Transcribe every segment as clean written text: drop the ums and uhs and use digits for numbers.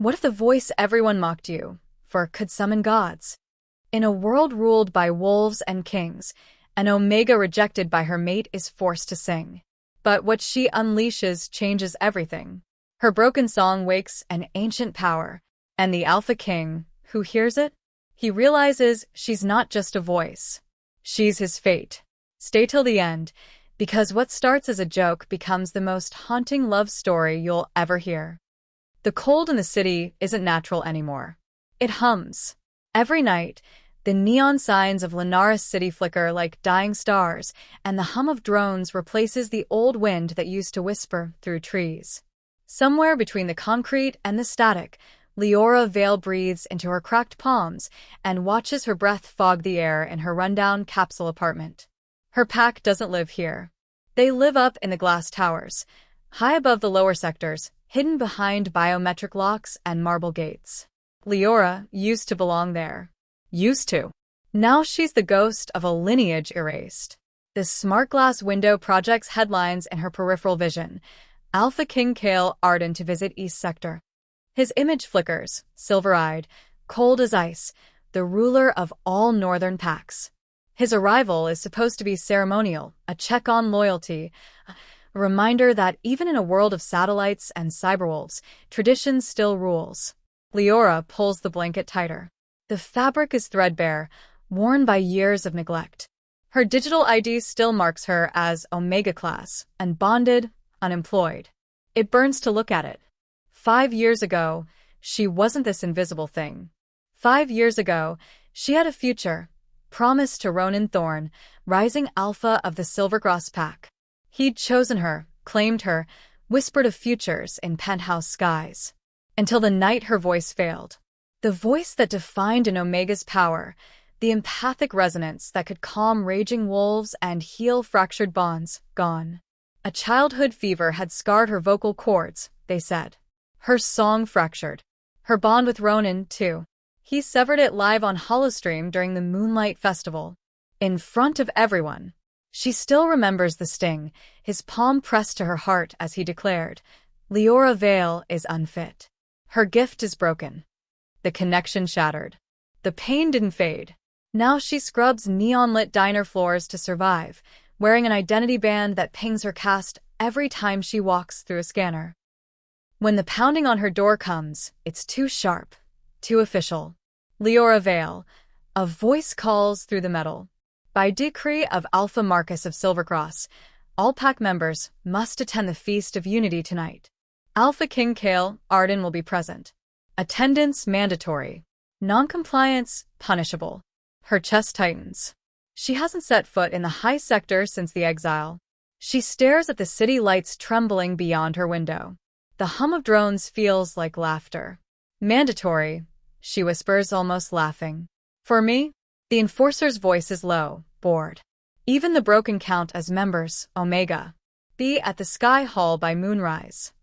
What if the voice everyone mocked you for could summon gods? In a world ruled by wolves and kings, an omega rejected by her mate is forced to sing. But what she unleashes changes everything. Her broken song wakes an ancient power, and the Alpha King, who hears it, he realizes she's not just a voice. She's his fate. Stay till the end, because what starts as a joke becomes the most haunting love story you'll ever hear. The cold in the city isn't natural anymore. It hums. Every night, the neon signs of Linares City flicker like dying stars, and the hum of drones replaces the old wind that used to whisper through trees. Somewhere between the concrete and the static, Leora Vale breathes into her cracked palms and watches her breath fog the air in her rundown capsule apartment. Her pack doesn't live here. They live up in the glass towers, high above the lower sectors, hidden behind biometric locks and marble gates. Leora used to belong there. Used to. Now she's the ghost of a lineage erased. The smart glass window projects headlines in her peripheral vision. Alpha King Kale Arden to visit East Sector. His image flickers, silver-eyed, cold as ice, the ruler of all northern packs. His arrival is supposed to be ceremonial, a check on loyalty, a reminder that even in a world of satellites and cyberwolves, tradition still rules. Leora pulls the blanket tighter. The fabric is threadbare, worn by years of neglect. Her digital ID still marks her as Omega Class, unbonded, unemployed. It burns to look at it. 5 years ago, she wasn't this invisible thing. 5 years ago, she had a future, promised to Ronan Thorne, rising alpha of the Silvercross pack. He'd chosen her, claimed her, whispered of futures in penthouse skies. Until the night her voice failed. The voice that defined an Omega's power, the empathic resonance that could calm raging wolves and heal fractured bonds, gone. A childhood fever had scarred her vocal cords, they said. Her song fractured. Her bond with Ronan, too. He severed it live on Holostream during the Moonlight Festival. In front of everyone. She still remembers the sting, his palm pressed to her heart as he declared, Leora Vale is unfit. Her gift is broken. The connection shattered. The pain didn't fade. Now she scrubs neon-lit diner floors to survive, wearing an identity band that pings her caste every time she walks through a scanner. When the pounding on her door comes, it's too sharp, too official. Leora Vale, a voice calls through the metal. By decree of Alpha Marcus of Silvercross, all pack members must attend the Feast of Unity tonight. Alpha King Kale Arden will be present. Attendance mandatory. Non-compliance punishable. Her chest tightens. She hasn't set foot in the high sector since the exile. She stares at the city lights trembling beyond her window. The hum of drones feels like laughter. Mandatory, she whispers, almost laughing. For me, the enforcer's voice is low, bored. Even the broken count as members, Omega. Be at the Sky Hall by moonrise.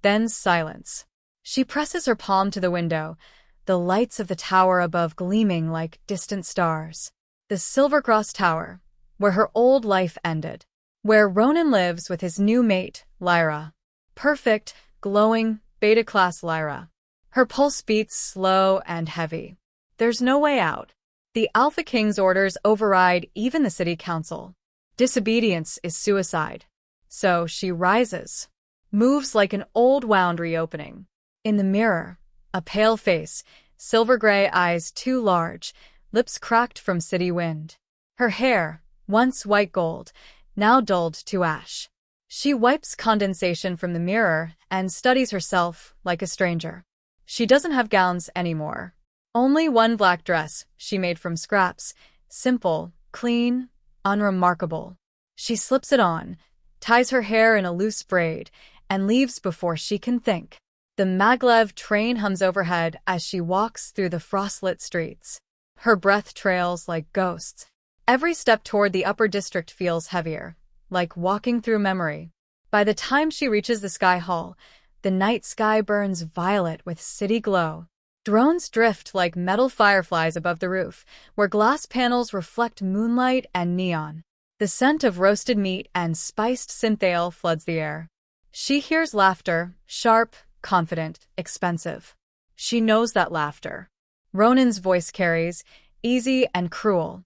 Then silence. She presses her palm to the window, the lights of the tower above gleaming like distant stars. The Silvercross Tower, where her old life ended. Where Ronan lives with his new mate, Lyra. Perfect, glowing, beta-class Lyra. Her pulse beats slow and heavy. There's no way out. The Alpha King's orders override even the city council. Disobedience is suicide. So she rises. Moves like an old wound reopening. In the mirror, a pale face, silver-gray eyes too large, lips cracked from city wind. Her hair, once white gold, now dulled to ash. She wipes condensation from the mirror and studies herself like a stranger. She doesn't have gowns anymore. Only one black dress she made from scraps, simple, clean, unremarkable. She slips it on, ties her hair in a loose braid, and leaves before she can think. The maglev train hums overhead as she walks through the frostlit streets. Her breath trails like ghosts. Every step toward the upper district feels heavier, like walking through memory. By the time she reaches the Sky Hall, the night sky burns violet with city glow. Drones drift like metal fireflies above the roof, where glass panels reflect moonlight and neon. The scent of roasted meat and spiced synthale floods the air. She hears laughter, sharp, confident, expensive. She knows that laughter. Ronan's voice carries, easy and cruel.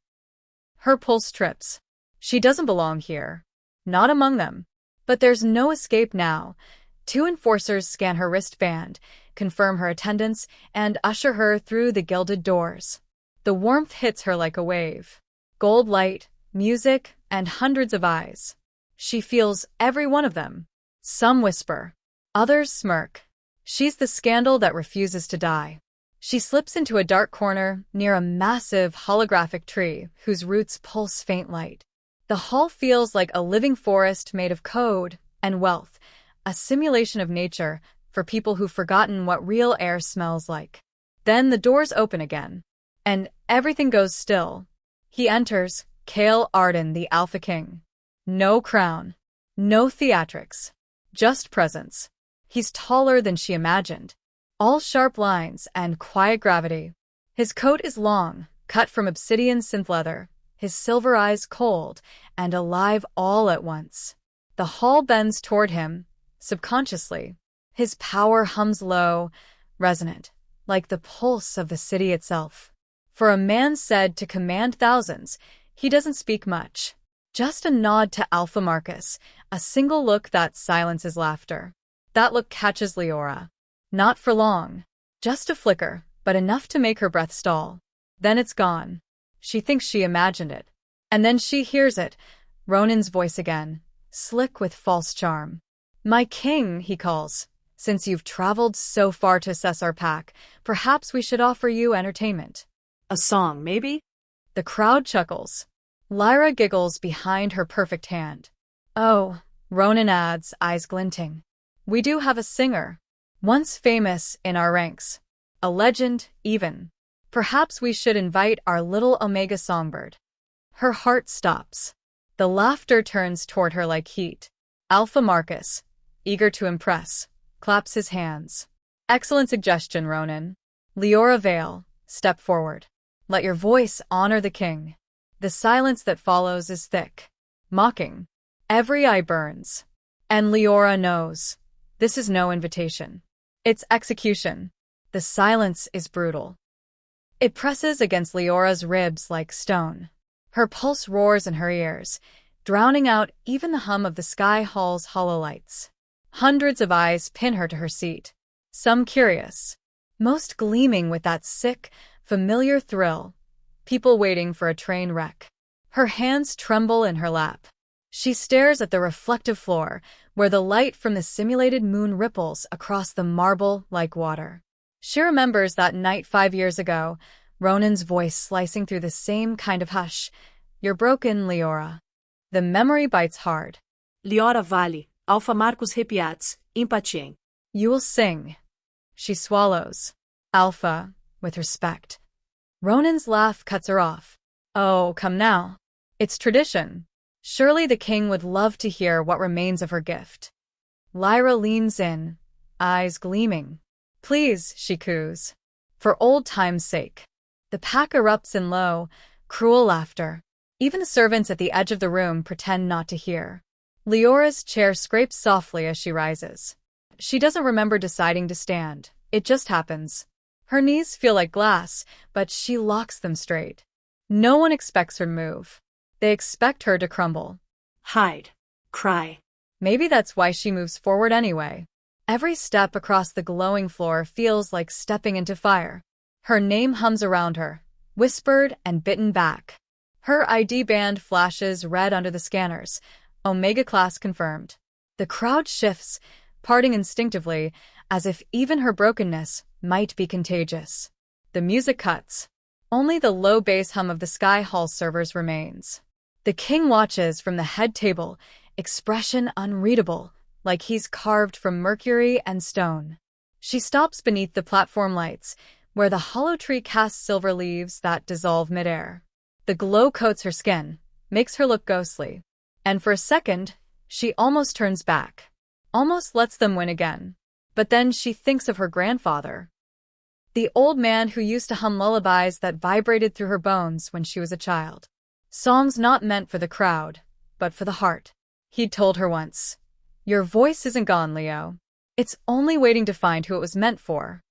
Her pulse trips. She doesn't belong here. Not among them. But there's no escape now. 2 enforcers scan her wristband, confirm her attendance, and usher her through the gilded doors. The warmth hits her like a wave. Gold light, music, and hundreds of eyes. She feels every one of them. Some whisper. Others smirk. She's the scandal that refuses to die. She slips into a dark corner near a massive holographic tree whose roots pulse faint light. The hall feels like a living forest made of code and wealth, a simulation of nature for people who've forgotten what real air smells like. Then the doors open again, and everything goes still. He enters, Kale Arden, the Alpha King. No crown, no theatrics, just presence. He's taller than she imagined. All sharp lines and quiet gravity. His coat is long, cut from obsidian synth leather, his silver eyes cold and alive all at once. The hall bends toward him, subconsciously. His power hums low, resonant, like the pulse of the city itself. For a man said to command thousands, he doesn't speak much. Just a nod to Alpha Marcus, a single look that silences laughter. That look catches Leora. Not for long. Just a flicker, but enough to make her breath stall. Then it's gone. She thinks she imagined it. And then she hears it, Ronan's voice again, slick with false charm. "My king," he calls, "since you've traveled so far to assess our pack, perhaps we should offer you entertainment." A song, maybe? The crowd chuckles. Lyra giggles behind her perfect hand. "Oh," Ronan adds, eyes glinting. "We do have a singer. Once famous in our ranks. A legend, even. Perhaps we should invite our little Omega songbird." Her heart stops. The laughter turns toward her like heat. Alpha Marcus, eager to impress, claps his hands. "Excellent suggestion, Ronan. Leora Vale, step forward. Let your voice honor the king." The silence that follows is thick, mocking. Every eye burns. And Leora knows. This is no invitation. It's execution. The silence is brutal. It presses against Leora's ribs like stone. Her pulse roars in her ears, drowning out even the hum of the Sky Hall's hollow lights. Hundreds of eyes pin her to her seat, some curious, most gleaming with that sick, familiar thrill, people waiting for a train wreck. Her hands tremble in her lap. She stares at the reflective floor, where the light from the simulated moon ripples across the marble like water. She remembers that night 5 years ago, Ronan's voice slicing through the same kind of hush. "You're broken, Leora." The memory bites hard. Leora Vale, Alpha Marcus Repiats, Impatien. "You will sing." She swallows. "Alpha," with respect. Ronan's laugh cuts her off. "Oh, come now. It's tradition. Surely the king would love to hear what remains of her gift." Lyra leans in, eyes gleaming. "Please," she coos. "For old time's sake." The pack erupts in low, cruel laughter. Even the servants at the edge of the room pretend not to hear. Leora's chair scrapes softly as she rises. She doesn't remember deciding to stand. It just happens. Her knees feel like glass, but she locks them straight. No one expects her to move. They expect her to crumble. Hide. Cry. Maybe that's why she moves forward anyway. Every step across the glowing floor feels like stepping into fire. Her name hums around her, whispered and bitten back. Her ID band flashes red under the scanners. Omega class confirmed. The crowd shifts, parting instinctively, as if even her brokenness might be contagious. The music cuts. Only the low bass hum of the Sky Hall servers remains. The king watches from the head table, expression unreadable, like he's carved from mercury and stone. She stops beneath the platform lights, where the hollow tree casts silver leaves that dissolve midair. The glow coats her skin, makes her look ghostly. And for a second, she almost turns back. Almost lets them win again. But then she thinks of her grandfather. The old man who used to hum lullabies that vibrated through her bones when she was a child. Songs not meant for the crowd, but for the heart. He'd told her once, "Your voice isn't gone, Leo. It's only waiting to find who it was meant for."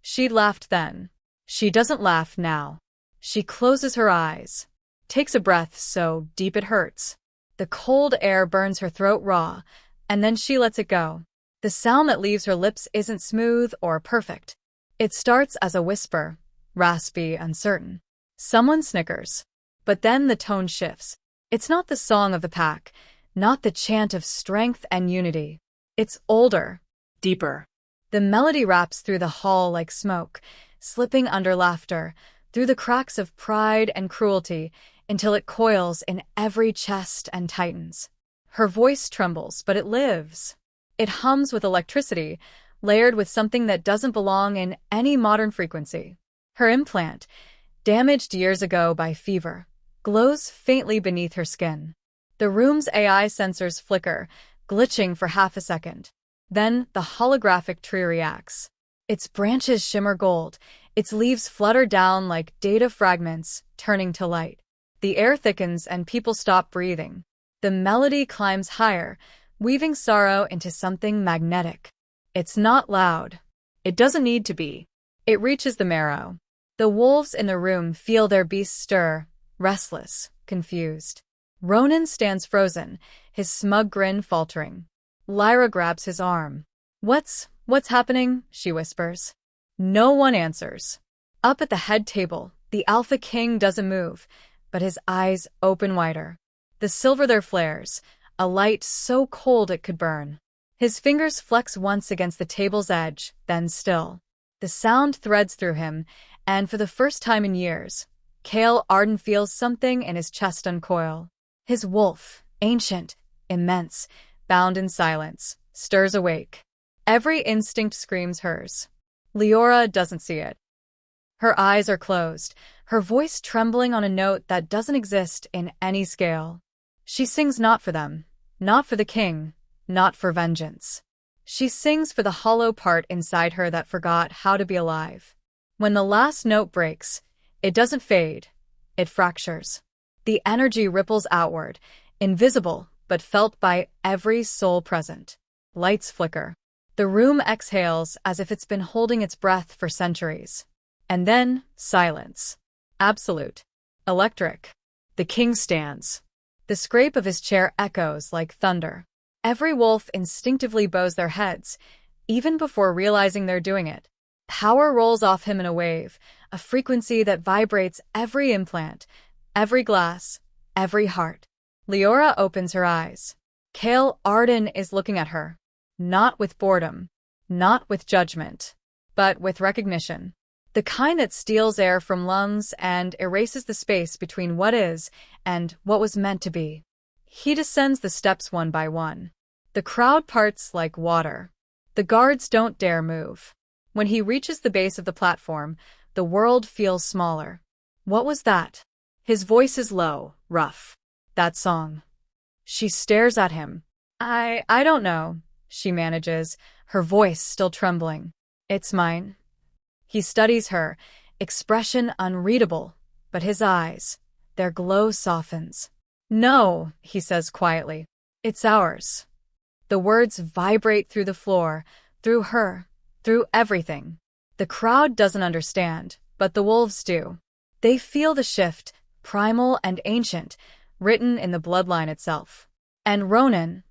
She'd laughed then. She doesn't laugh now. She closes her eyes, takes a breath so deep it hurts. The cold air burns her throat raw, and then she lets it go. The sound that leaves her lips isn't smooth or perfect. It starts as a whisper, raspy, uncertain. Someone snickers. But then the tone shifts. It's not the song of the pack, not the chant of strength and unity. It's older, Deeper. the melody wraps through the hall like smoke, slipping under laughter, through the cracks of pride and cruelty, until it coils in every chest and tightens. Her voice trembles, but it lives. It hums with electricity, layered with something that doesn't belong in any modern frequency. Her implant, damaged years ago by fever, glows faintly beneath her skin. The room's AI sensors flicker, glitching for half a second. Then the holographic tree reacts. Its branches shimmer gold, its leaves flutter down like data fragments, turning to light. The air thickens and people stop breathing. The melody climbs higher, weaving sorrow into something magnetic. It's not loud. It doesn't need to be. It reaches the marrow. The wolves in the room feel their beasts stir, restless, confused. Ronan stands frozen, his smug grin faltering. Lyra grabs his arm. What's happening?" she whispers. No one answers. Up at the head table, the Alpha King doesn't move, but his eyes open wider. The silver there flares, a light so cold it could burn. His fingers flex once against the table's edge, then still. The sound threads through him, and for the first time in years, Cale Arden feels something in his chest uncoil. His wolf, ancient, immense, bound in silence, stirs awake. Every instinct screams hers. Leora doesn't see it. Her eyes are closed, her voice trembling on a note that doesn't exist in any scale. She sings not for them, not for the king, not for vengeance. She sings for the hollow part inside her that forgot how to be alive. When the last note breaks, it doesn't fade, it fractures. The energy ripples outward, invisible but felt by every soul present. Lights flicker. The room exhales as if it's been holding its breath for centuries. And then, silence. Absolute. Electric. The king stands. The scrape of his chair echoes like thunder. Every wolf instinctively bows their heads, even before realizing they're doing it. Power rolls off him in a wave, a frequency that vibrates every implant, every glass, every heart. Leora opens her eyes. Cale Arden is looking at her. Not with boredom, not with judgment, but with recognition. The kind that steals air from lungs and erases the space between what is and what was meant to be. He descends the steps one by one. The crowd parts like water. The guards don't dare move. When he reaches the base of the platform, the world feels smaller. What was that? His voice is low, rough. That song. She stares at him. I don't know, she manages, her voice still trembling. It's mine. He studies her, expression unreadable, but his eyes, their glow softens. No, he says quietly. It's ours. The words vibrate through the floor, through her, through everything. The crowd doesn't understand, but the wolves do. They feel the shift, primal and ancient, written in the bloodline itself. And Ronan,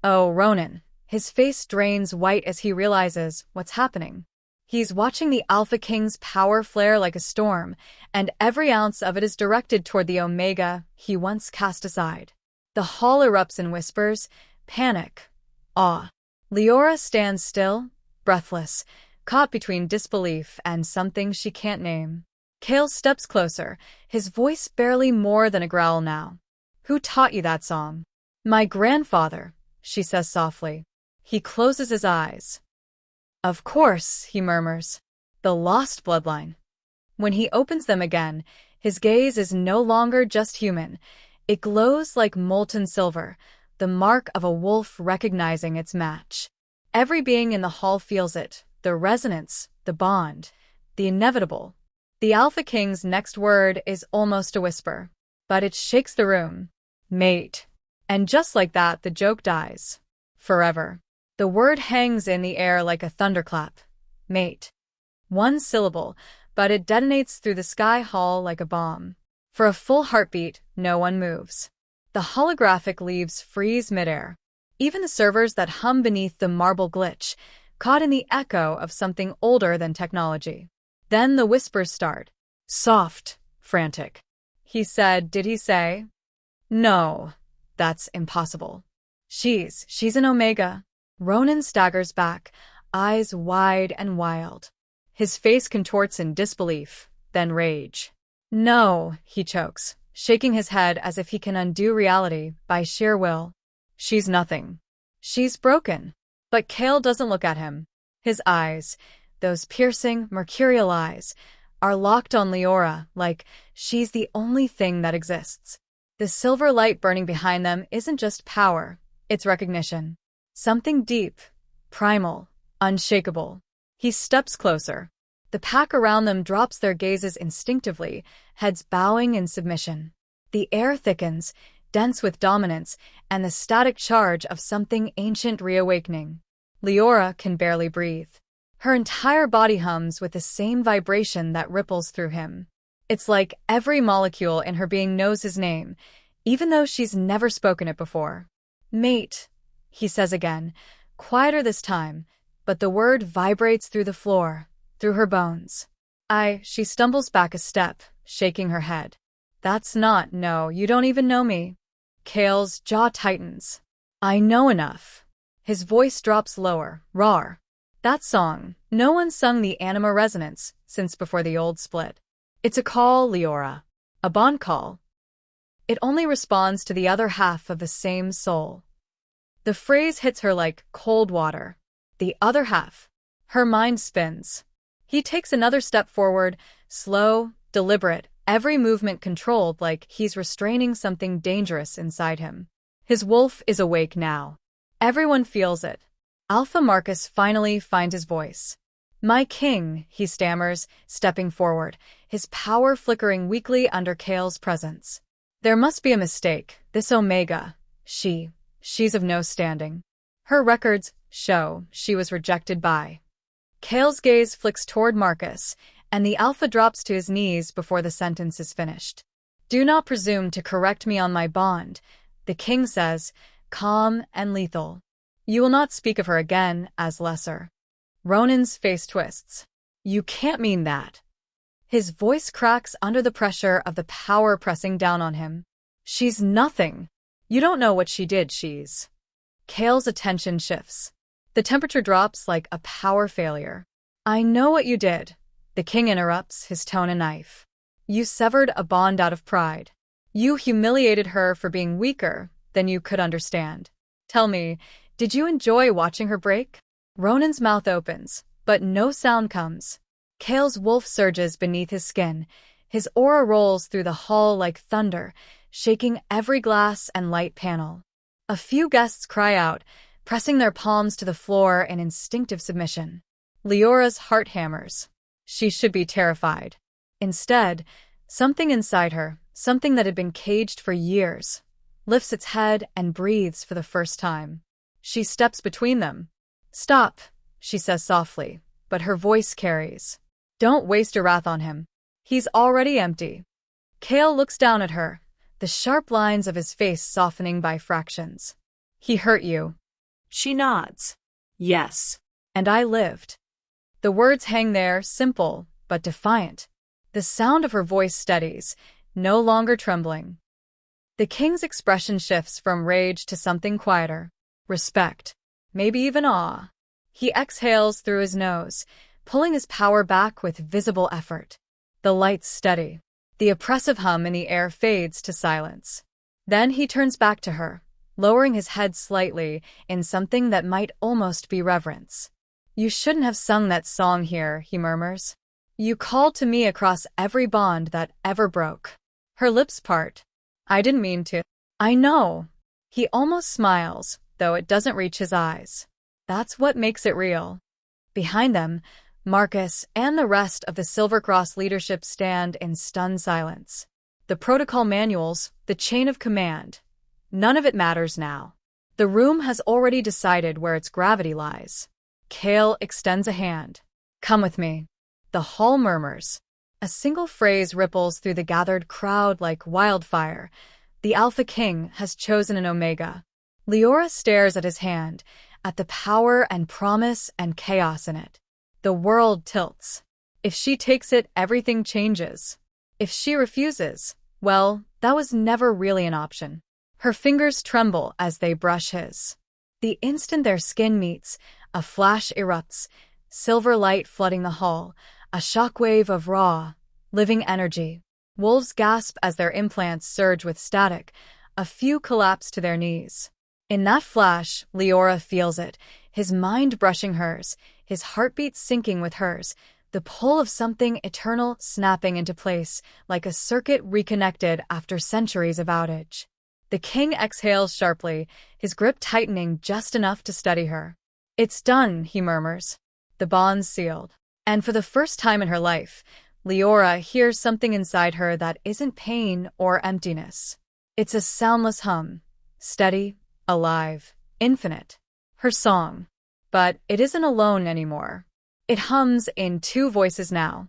oh Ronan, his face drains white as he realizes what's happening. He's watching the Alpha King's power flare like a storm, and every ounce of it is directed toward the Omega he once cast aside. The hall erupts in whispers, panic, awe. Leora stands still, breathless, caught between disbelief and something she can't name. Cale steps closer, his voice barely more than a growl now. Who taught you that song? My grandfather, she says softly. He closes his eyes. Of course, he murmurs. The lost bloodline. When he opens them again, his gaze is no longer just human. It glows like molten silver, the mark of a wolf recognizing its match. Every being in the hall feels it, the resonance, the bond, the inevitable. The Alpha King's next word is almost a whisper, but it shakes the room. Mate. And just like that, the joke dies. Forever. The word hangs in the air like a thunderclap. Mate. One syllable, but it detonates through the sky hall like a bomb. For a full heartbeat, no one moves. The holographic leaves freeze midair. Even the servers that hum beneath the marble glitch, caught in the echo of something older than technology. Then the whispers start. Soft, frantic. He said, did he say? No, that's impossible. She's an Omega. Ronan staggers back, eyes wide and wild. His face contorts in disbelief, then rage. No, he chokes, shaking his head as if he can undo reality by sheer will. She's nothing. She's broken. But Kale doesn't look at him. His eyes, those piercing, mercurial eyes, are locked on Leora like she's the only thing that exists. The silver light burning behind them isn't just power, it's recognition. Something deep, primal, unshakable. He steps closer. The pack around them drops their gazes instinctively, heads bowing in submission. The air thickens, dense with dominance, and the static charge of something ancient reawakening. Leora can barely breathe. Her entire body hums with the same vibration that ripples through him. It's like every molecule in her being knows his name, even though she's never spoken it before. Mate, he says again, quieter this time, but the word vibrates through the floor, through her bones. She stumbles back a step, shaking her head. That's not, no, you don't even know me. Kale's jaw tightens. I know enough. His voice drops lower, raw. That song, no one sung the Anima Resonance since before the old split. It's a call, Leora. A bond call. It only responds to the other half of the same soul. The phrase hits her like cold water. The other half. Her mind spins. He takes another step forward, slow, deliberate, every movement controlled like he's restraining something dangerous inside him. His wolf is awake now. Everyone feels it. Alpha Marcus finally finds his voice. My king, he stammers, stepping forward, his power flickering weakly under Kale's presence. There must be a mistake. This Omega, she's of no standing. Her records show she was rejected by. Kale's gaze flicks toward Marcus, and the Alpha drops to his knees before the sentence is finished. Do not presume to correct me on my bond, the king says, calm and lethal. You will not speak of her again as lesser. Ronan's face twists. You can't mean that. His voice cracks under the pressure of the power pressing down on him. She's nothing. You don't know what she did, she's. Kale's attention shifts. The temperature drops like a power failure. I know what you did. The king interrupts, his tone a knife. You severed a bond out of pride. You humiliated her for being weaker than you could understand. Tell me, did you enjoy watching her break? Ronan's mouth opens, but no sound comes. Kale's wolf surges beneath his skin. His aura rolls through the hall like thunder, shaking every glass and light panel. A few guests cry out, pressing their palms to the floor in instinctive submission. Leora's heart hammers. She should be terrified. Instead, something inside her, something that had been caged for years, lifts its head and breathes for the first time. She steps between them. Stop, she says softly, but her voice carries. Don't waste your wrath on him. He's already empty. Kale looks down at her, the sharp lines of his face softening by fractions. He hurt you. She nods. Yes. And I lived. The words hang there, simple, but defiant. The sound of her voice steadies, no longer trembling. The king's expression shifts from rage to something quieter. Respect. Maybe even awe. He exhales through his nose, pulling his power back with visible effort. The lights steady. The oppressive hum in the air fades to silence. Then he turns back to her, lowering his head slightly in something that might almost be reverence. You shouldn't have sung that song here, he murmurs. You called to me across every bond that ever broke. Her lips part. I didn't mean to. I know. He almost smiles, though it doesn't reach his eyes. That's what makes it real. Behind them, Marcus and the rest of the Silver Cross leadership stand in stunned silence. The protocol manuals, the chain of command. None of it matters now. The room has already decided where its gravity lies. Kale extends a hand. Come with me. The hall murmurs. A single phrase ripples through the gathered crowd like wildfire. The Alpha King has chosen an Omega. Leora stares at his hand, at the power and promise and chaos in it. The world tilts. If she takes it, everything changes. If she refuses, well, that was never really an option. Her fingers tremble as they brush his. The instant their skin meets, a flash erupts, silver light flooding the hall, a shockwave of raw, living energy. Wolves gasp as their implants surge with static. A few collapse to their knees. In that flash, Leora feels it, his mind brushing hers, his heartbeat syncing with hers, the pull of something eternal snapping into place, like a circuit reconnected after centuries of outage. The king exhales sharply, his grip tightening just enough to steady her. "It's done," he murmurs. The bond's sealed. And for the first time in her life, Leora hears something inside her that isn't pain or emptiness. It's a soundless hum, steady, alive, infinite. Her song. But it isn't alone anymore. It hums in two voices now.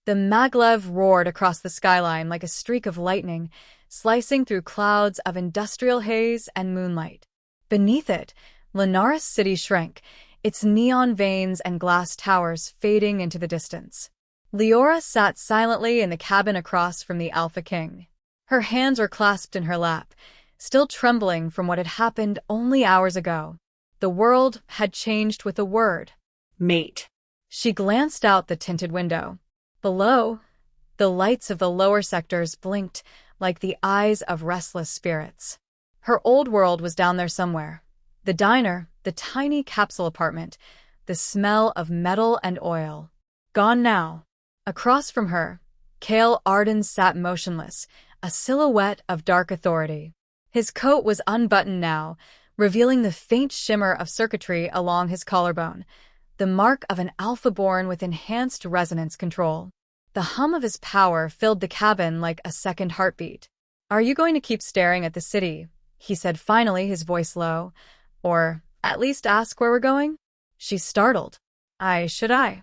The maglev roared across the skyline like a streak of lightning, slicing through clouds of industrial haze and moonlight. Beneath it, Linaris City shrank, its neon veins and glass towers fading into the distance. Leora sat silently in the cabin across from the Alpha King. Her hands were clasped in her lap, still trembling from what had happened only hours ago. The world had changed with a word. Mate. She glanced out the tinted window. Below, the lights of the lower sectors blinked like the eyes of restless spirits. Her old world was down there somewhere. The diner, the tiny capsule apartment, the smell of metal and oil. Gone now. Across from her, Cale Arden sat motionless, a silhouette of dark authority. His coat was unbuttoned now, revealing the faint shimmer of circuitry along his collarbone, the mark of an alpha born with enhanced resonance control. The hum of his power filled the cabin like a second heartbeat. "Are you going to keep staring at the city?" he said finally, his voice low. "Or at least ask where we're going?" She's startled. Should I?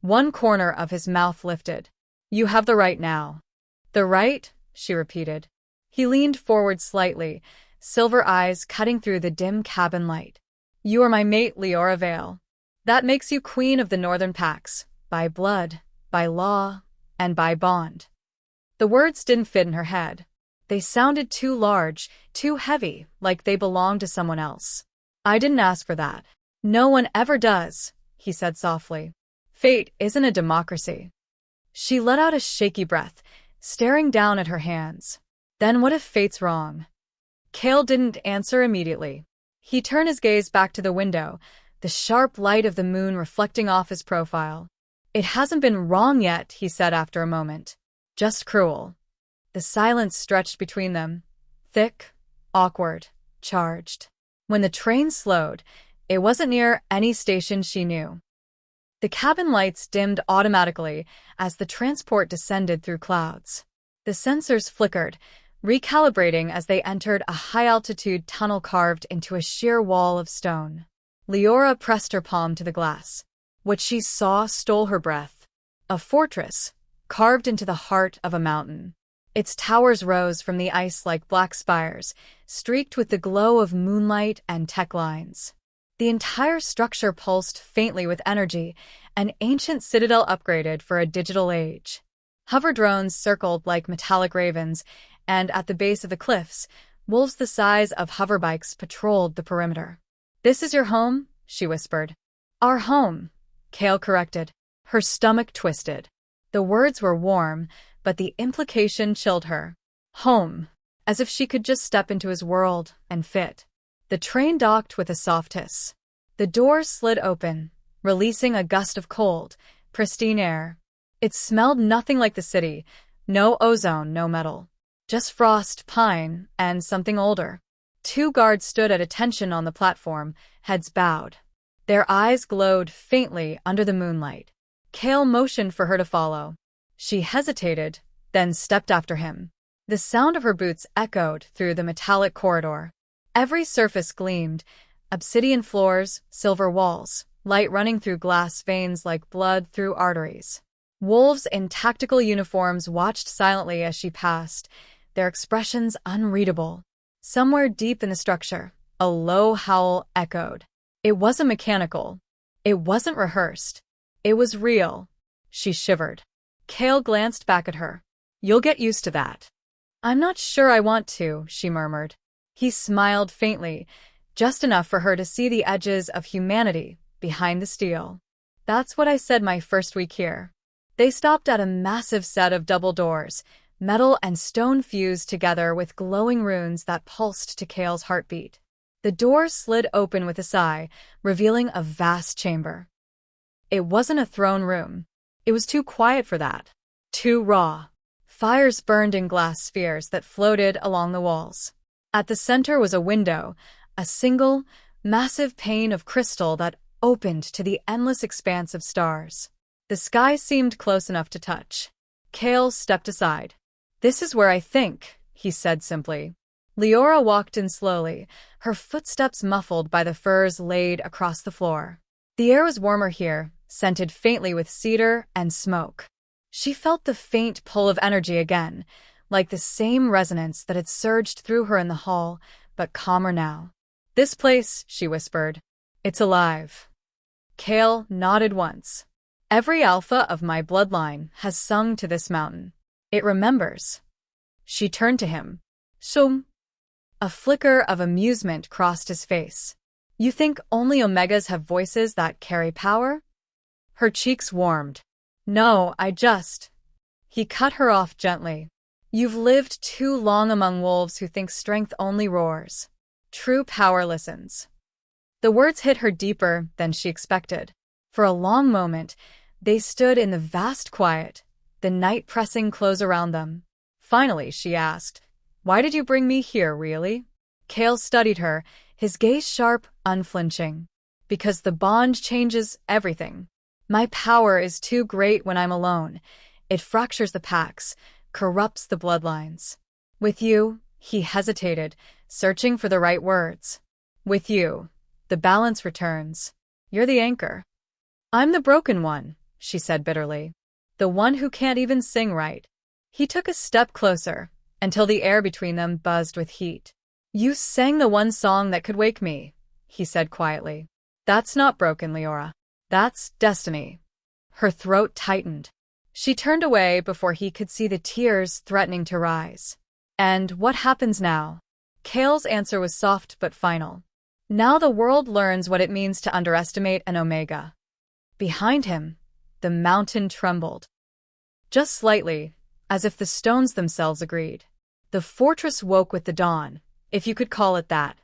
One corner of his mouth lifted. "You have the right now." "The right?" she repeated. He leaned forward slightly, silver eyes cutting through the dim cabin light. "You are my mate, Leora Vale. That makes you queen of the Northern Pax, by blood, by law, and by bond." The words didn't fit in her head. They sounded too large, too heavy, like they belonged to someone else. "I didn't ask for that. No one ever does," he said softly. "Fate isn't a democracy." She let out a shaky breath, staring down at her hands. Then what if fate's wrong? Cale didn't answer immediately. He turned his gaze back to the window, the sharp light of the moon reflecting off his profile. "It hasn't been wrong yet," he said after a moment. "Just cruel." The silence stretched between them, thick, awkward, charged. When the train slowed, it wasn't near any station she knew. The cabin lights dimmed automatically as the transport descended through clouds. The sensors flickered, recalibrating as they entered a high-altitude tunnel carved into a sheer wall of stone. Leora pressed her palm to the glass. What she saw stole her breath. A fortress, carved into the heart of a mountain. Its towers rose from the ice like black spires, streaked with the glow of moonlight and tech lines. The entire structure pulsed faintly with energy, an ancient citadel upgraded for a digital age. Hover drones circled like metallic ravens, and at the base of the cliffs, wolves the size of hoverbikes patrolled the perimeter. "This is your home?" she whispered. "Our home," Cale corrected. Her stomach twisted. The words were warm, but the implication chilled her. Home. As if she could just step into his world and fit. The train docked with a soft hiss. The doors slid open, releasing a gust of cold, pristine air. It smelled nothing like the city, no ozone, no metal. Just frost, pine, and something older. Two guards stood at attention on the platform, heads bowed. Their eyes glowed faintly under the moonlight. Cale motioned for her to follow. She hesitated, then stepped after him. The sound of her boots echoed through the metallic corridor. Every surface gleamed, obsidian floors, silver walls, light running through glass veins like blood through arteries. Wolves in tactical uniforms watched silently as she passed, their expressions unreadable. Somewhere deep in the structure, a low howl echoed. It wasn't mechanical. It wasn't rehearsed. It was real. She shivered. Kale glanced back at her. "You'll get used to that." "I'm not sure I want to," she murmured. He smiled faintly, just enough for her to see the edges of humanity behind the steel. "That's what I said my first week here." They stopped at a massive set of double doors, metal and stone fused together with glowing runes that pulsed to Kale's heartbeat. The doors slid open with a sigh, revealing a vast chamber. It wasn't a throne room. It was too quiet for that. Too raw. Fires burned in glass spheres that floated along the walls. At the center was a window, a single, massive pane of crystal that opened to the endless expanse of stars. The sky seemed close enough to touch. Kale stepped aside. "This is where I think," he said simply. Leora walked in slowly, her footsteps muffled by the furs laid across the floor. The air was warmer here, scented faintly with cedar and smoke. She felt the faint pull of energy again, like the same resonance that had surged through her in the hall, but calmer now. "This place," she whispered. "It's alive." Kale nodded once. "Every alpha of my bloodline has sung to this mountain. It remembers." She turned to him. "So?" A flicker of amusement crossed his face. "You think only Omegas have voices that carry power?" Her cheeks warmed. "No, I just—" He cut her off gently. "You've lived too long among wolves who think strength only roars. True power listens." The words hit her deeper than she expected. For a long moment, they stood in the vast quiet, the night pressing close around them. Finally, she asked, "Why did you bring me here, really?" Kale studied her, his gaze sharp, unflinching. "Because the bond changes everything. My power is too great when I'm alone. It fractures the packs, corrupts the bloodlines. With you," he hesitated, searching for the right words. "With you, the balance returns. You're the anchor." "I'm the broken one," she said bitterly. "The one who can't even sing right." He took a step closer, until the air between them buzzed with heat. "You sang the one song that could wake me," he said quietly. "That's not broken, Leora. That's destiny." Her throat tightened. She turned away before he could see the tears threatening to rise. "And what happens now?" Kale's answer was soft but final. "Now the world learns what it means to underestimate an Omega." Behind him, the mountain trembled. Just slightly, as if the stones themselves agreed. The fortress woke with the dawn, if you could call it that.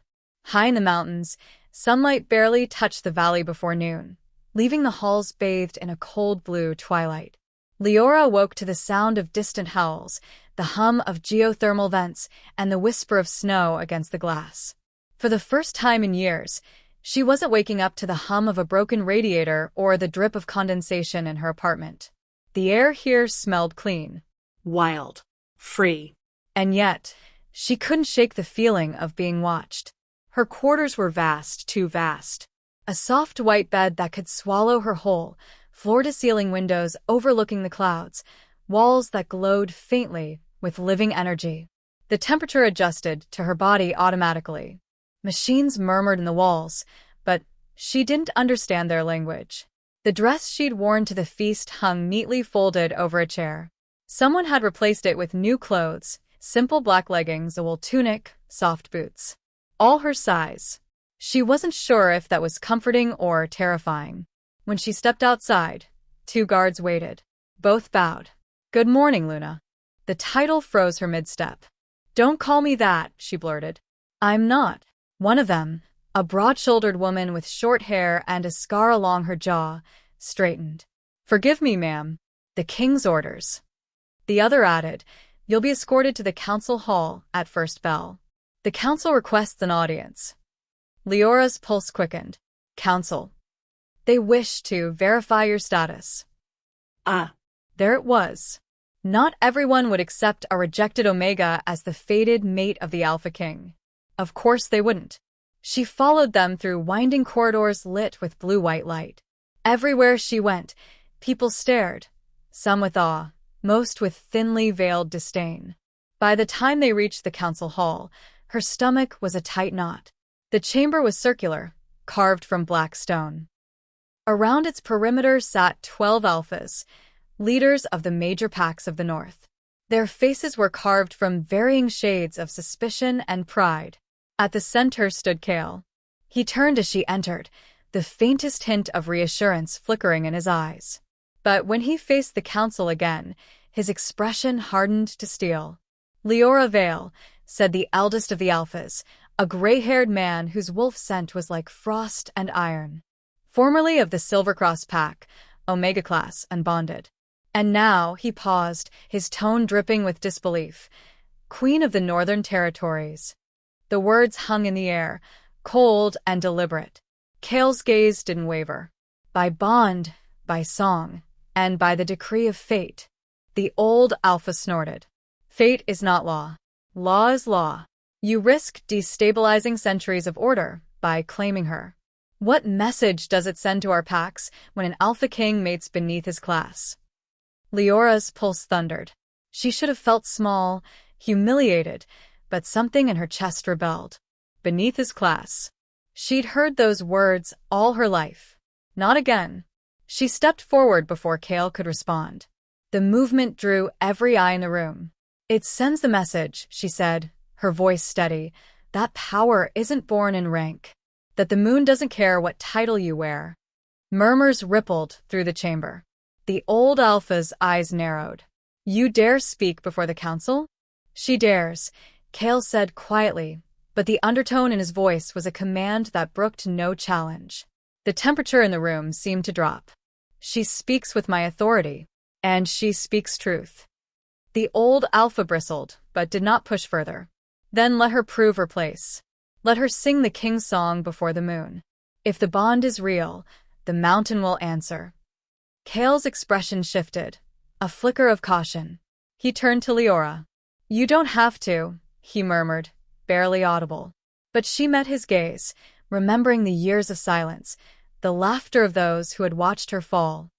High in the mountains, sunlight barely touched the valley before noon, leaving the halls bathed in a cold blue twilight. Leora woke to the sound of distant howls, the hum of geothermal vents, and the whisper of snow against the glass. For the first time in years, she wasn't waking up to the hum of a broken radiator or the drip of condensation in her apartment. The air here smelled clean. Wild. Free. And yet, she couldn't shake the feeling of being watched. Her quarters were vast, too vast. A soft white bed that could swallow her whole, floor-to-ceiling windows overlooking the clouds, walls that glowed faintly with living energy. The temperature adjusted to her body automatically. Machines murmured in the walls, but she didn't understand their language. The dress she'd worn to the feast hung neatly folded over a chair. Someone had replaced it with new clothes, simple black leggings, a wool tunic, soft boots. All her size. She wasn't sure if that was comforting or terrifying. When she stepped outside, 2 guards waited. Both bowed. "Good morning, Luna." The title froze her mid-step. "Don't call me that," she blurted. "I'm not." One of them, a broad-shouldered woman with short hair and a scar along her jaw, straightened. "Forgive me, ma'am. The king's orders." The other added, "You'll be escorted to the council hall at first bell. The council requests an audience." Leora's pulse quickened. "Council. They wish to verify your status." Ah. There it was. Not everyone would accept a rejected Omega as the fated mate of the Alpha King. Of course they wouldn't. She followed them through winding corridors lit with blue-white light. Everywhere she went, people stared, some with awe, most with thinly veiled disdain. By the time they reached the council hall, her stomach was a tight knot. The chamber was circular, carved from black stone. Around its perimeter sat 12 alphas, leaders of the major packs of the north. Their faces were carved from varying shades of suspicion and pride. At the center stood Kale. He turned as she entered, the faintest hint of reassurance flickering in his eyes. But when he faced the council again, his expression hardened to steel. Leora Vale, said the eldest of the alphas, a gray-haired man whose wolf scent was like frost and iron. Formerly of the Silvercross pack, Omega class, and bonded. And now, he paused, his tone dripping with disbelief. Queen of the Northern Territories. The words hung in the air, cold and deliberate. Kale's gaze didn't waver. By bond, by song, and by the decree of fate. The old alpha snorted. Fate is not law. Law is law. You risk destabilizing centuries of order by claiming her. What message does it send to our packs when an alpha king mates beneath his class? Leora's pulse thundered. She should have felt small, humiliated, but something in her chest rebelled. Beneath his class. She'd heard those words all her life. Not again. She stepped forward before Kale could respond. The movement drew every eye in the room. It sends the message, she said, her voice steady, that power isn't born in rank. That the moon doesn't care what title you wear. Murmurs rippled through the chamber. The old alpha's eyes narrowed. You dare speak before the council? She dares, Kale said quietly, but the undertone in his voice was a command that brooked no challenge. The temperature in the room seemed to drop. She speaks with my authority, and she speaks truth. The old alpha bristled, but did not push further. Then let her prove her place. Let her sing the king's song before the moon. If the bond is real, the mountain will answer. Kale's expression shifted, a flicker of caution. He turned to Leora. You don't have to, he murmured, barely audible. But she met his gaze, remembering the years of silence, the laughter of those who had watched her fall.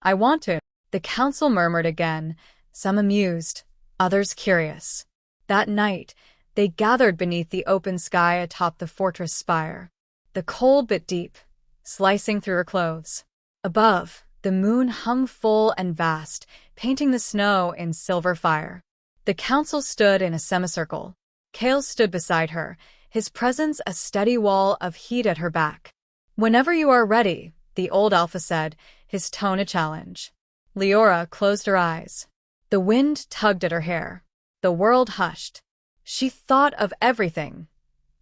I want to. The council murmured again, some amused, others curious. That night, they gathered beneath the open sky atop the fortress spire. The cold bit deep, slicing through her clothes. Above, the moon hung full and vast, painting the snow in silver fire. The council stood in a semicircle. Kale stood beside her, his presence a steady wall of heat at her back. Whenever you are ready, the old alpha said, his tone a challenge. Leora closed her eyes. The wind tugged at her hair. The world hushed. She thought of everything.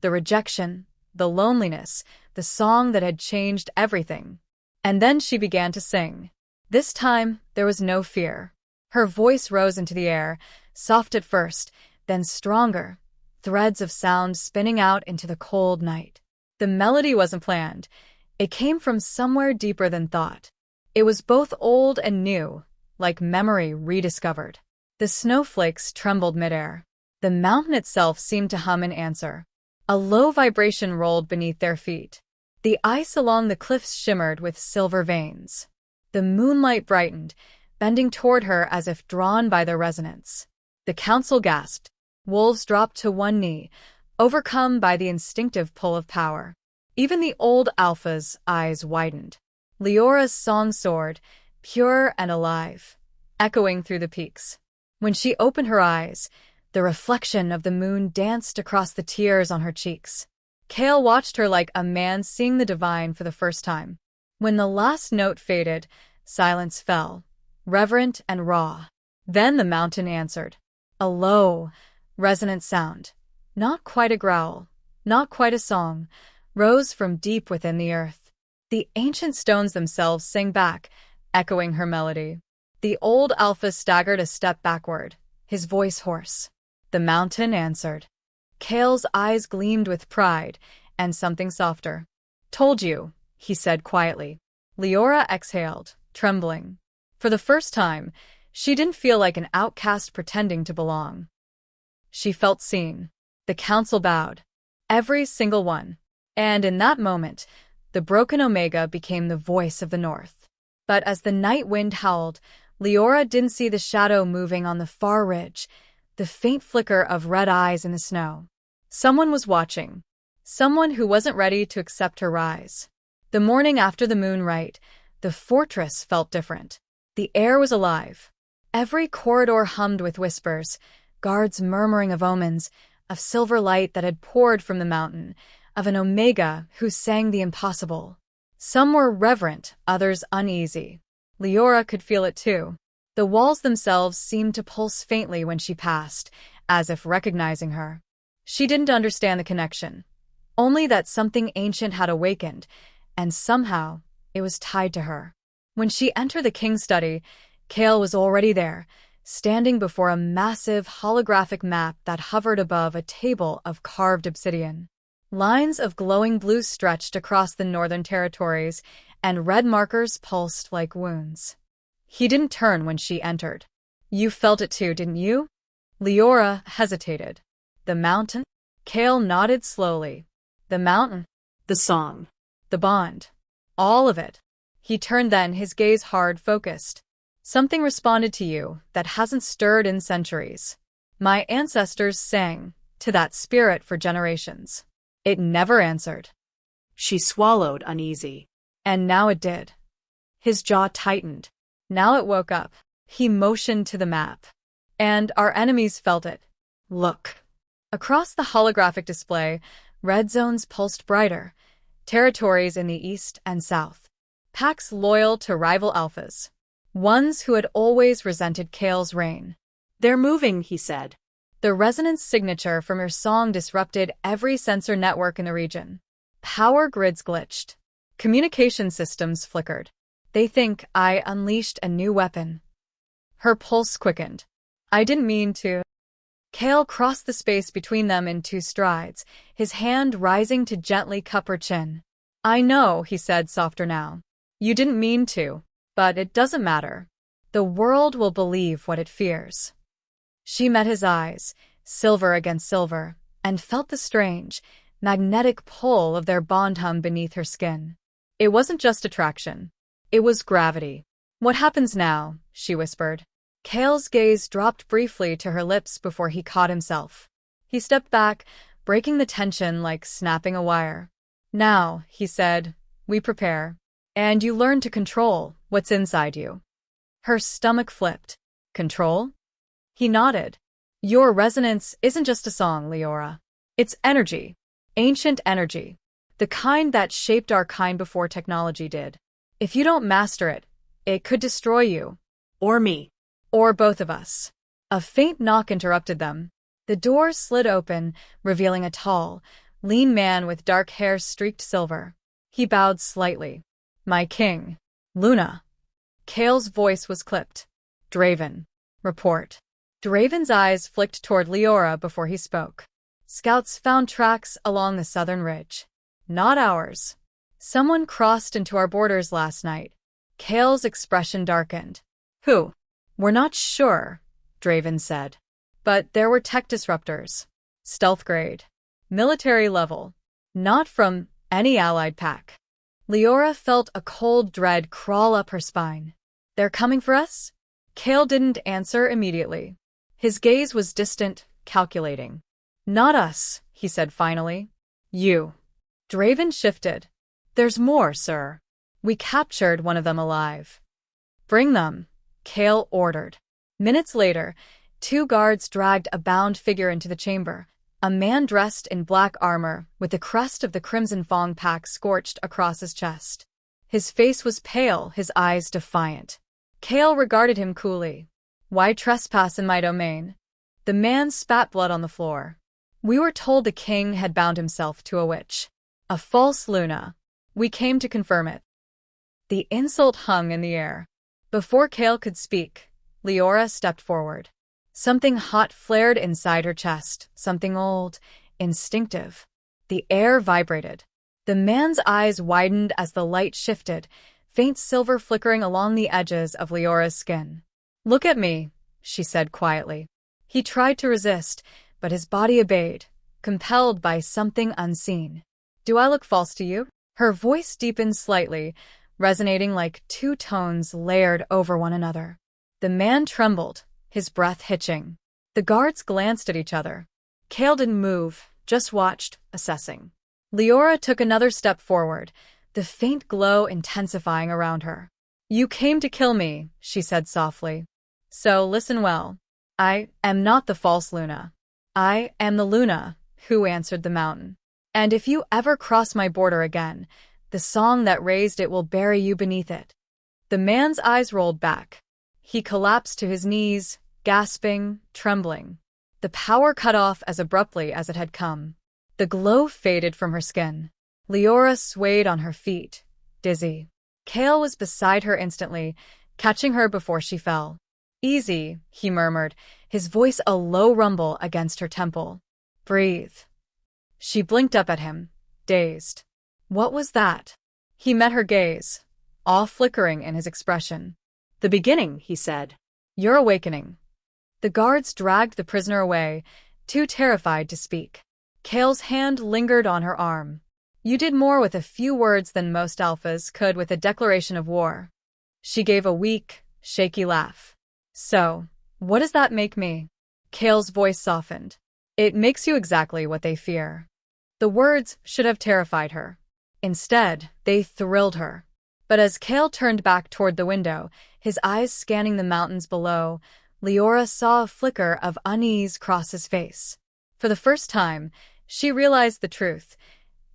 The rejection, the loneliness, the song that had changed everything. And then she began to sing. This time, there was no fear. Her voice rose into the air, soft at first, then stronger, threads of sound spinning out into the cold night. The melody wasn't planned. It came from somewhere deeper than thought. It was both old and new, like memory rediscovered. The snowflakes trembled midair. The mountain itself seemed to hum in answer. A low vibration rolled beneath their feet. The ice along the cliffs shimmered with silver veins. The moonlight brightened, bending toward her as if drawn by their resonance. The council gasped. Wolves dropped to one knee, overcome by the instinctive pull of power. Even the old alpha's eyes widened. Leora's song soared, pure and alive, echoing through the peaks. When she opened her eyes, the reflection of the moon danced across the tears on her cheeks. Kale watched her like a man seeing the divine for the first time. When the last note faded, silence fell, reverent and raw. Then the mountain answered. A low, resonant sound, not quite a growl, not quite a song, rose from deep within the earth. The ancient stones themselves sang back, echoing her melody. The old alpha staggered a step backward, his voice hoarse. The mountain answered. Kale's eyes gleamed with pride and something softer. Told you, he said quietly. Leora exhaled, trembling. For the first time, she didn't feel like an outcast pretending to belong. She felt seen. The council bowed. Every single one. And in that moment, the broken Omega became the voice of the North. But as the night wind howled, Leora didn't see the shadow moving on the far ridge, the faint flicker of red eyes in the snow. Someone was watching. Someone who wasn't ready to accept her rise. The morning after the moonrise, the fortress felt different. The air was alive. Every corridor hummed with whispers, guards murmuring of omens, of silver light that had poured from the mountain, of an Omega who sang the impossible. Some were reverent, others uneasy. Leora could feel it too. The walls themselves seemed to pulse faintly when she passed, as if recognizing her. She didn't understand the connection, only that something ancient had awakened, and somehow it was tied to her. When she entered the king's study, Kale was already there, standing before a massive holographic map that hovered above a table of carved obsidian. Lines of glowing blue stretched across the northern territories, and red markers pulsed like wounds. He didn't turn when she entered. You felt it too, didn't you? Leora hesitated. The mountain? Kale nodded slowly. The mountain. The song. The bond. All of it. He turned then, his gaze hard, focused. Something responded to you that hasn't stirred in centuries. My ancestors sang to that spirit for generations. It never answered. She swallowed, uneasy. And now it did. His jaw tightened. Now it woke up. He motioned to the map. And our enemies felt it. Look. Across the holographic display, red zones pulsed brighter. Territories in the east and south. Packs loyal to rival alphas. Ones who had always resented Kale's reign. They're moving, he said. The resonance signature from her song disrupted every sensor network in the region. Power grids glitched. Communication systems flickered. They think I unleashed a new weapon. Her pulse quickened. I didn't mean to. Kale crossed the space between them in 2 strides, his hand rising to gently cup her chin. I know, he said softer now. You didn't mean to, but it doesn't matter. The world will believe what it fears. She met his eyes, silver against silver, and felt the strange, magnetic pull of their bond hum beneath her skin. It wasn't just attraction. It was gravity. What happens now? She whispered. Kale's gaze dropped briefly to her lips before he caught himself. He stepped back, breaking the tension like snapping a wire. Now, he said, we prepare. And you learn to control what's inside you. Her stomach flipped. Control? He nodded. Your resonance isn't just a song, Leora. It's energy. Ancient energy. The kind that shaped our kind before technology did. If you don't master it, it could destroy you. Or me. Or both of us. A faint knock interrupted them. The door slid open, revealing a tall, lean man with dark hair streaked silver. He bowed slightly. My king. Luna. Kale's voice was clipped. Draven. Report. Draven's eyes flicked toward Leora before he spoke. Scouts found tracks along the southern ridge. Not ours. Someone crossed into our borders last night. Kale's expression darkened. Who? We're not sure, Draven said. But there were tech disruptors. Stealth grade. Military level. Not from any allied pack. Leora felt a cold dread crawl up her spine. They're coming for us? Kale didn't answer immediately. His gaze was distant, calculating. Not us, he said finally. You. Draven shifted. There's more, sir. We captured one of them alive. Bring them, Kale ordered. Minutes later, 2 guards dragged a bound figure into the chamber, a man dressed in black armor with the crest of the Crimson Fang pack scorched across his chest. His face was pale, his eyes defiant. Kale regarded him coolly. Why trespass in my domain? The man spat blood on the floor. We were told the king had bound himself to a witch. A false Luna. We came to confirm it. The insult hung in the air. Before Kale could speak, Leora stepped forward. Something hot flared inside her chest, something old, instinctive. The air vibrated. The man's eyes widened as the light shifted, faint silver flickering along the edges of Leora's skin. Look at me, she said quietly. He tried to resist, but his body obeyed, compelled by something unseen. Do I look false to you? Her voice deepened slightly, resonating like 2 tones layered over one another. The man trembled, his breath hitching. The guards glanced at each other. Kale didn't move, just watched, assessing. Leora took another step forward, the faint glow intensifying around her. "You came to kill me," she said softly. "So listen well. I am not the false Luna. I am the Luna who answered the mountain. And if you ever cross my border again, the song that raised it will bury you beneath it." The man's eyes rolled back. He collapsed to his knees, gasping, trembling. The power cut off as abruptly as it had come. The glow faded from her skin. Leora swayed on her feet, dizzy. Kale was beside her instantly, catching her before she fell. "Easy," he murmured, his voice a low rumble against her temple. "Breathe." She blinked up at him, dazed. What was that? He met her gaze, awe flickering in his expression. "The beginning," he said. "Your awakening." The guards dragged the prisoner away, too terrified to speak. Kale's hand lingered on her arm. "You did more with a few words than most alphas could with a declaration of war." She gave a weak, shaky laugh. "So, what does that make me?" Kale's voice softened. "It makes you exactly what they fear." The words should have terrified her. Instead, they thrilled her. But as Kale turned back toward the window, his eyes scanning the mountains below, Leora saw a flicker of unease cross his face. For the first time, she realized the truth.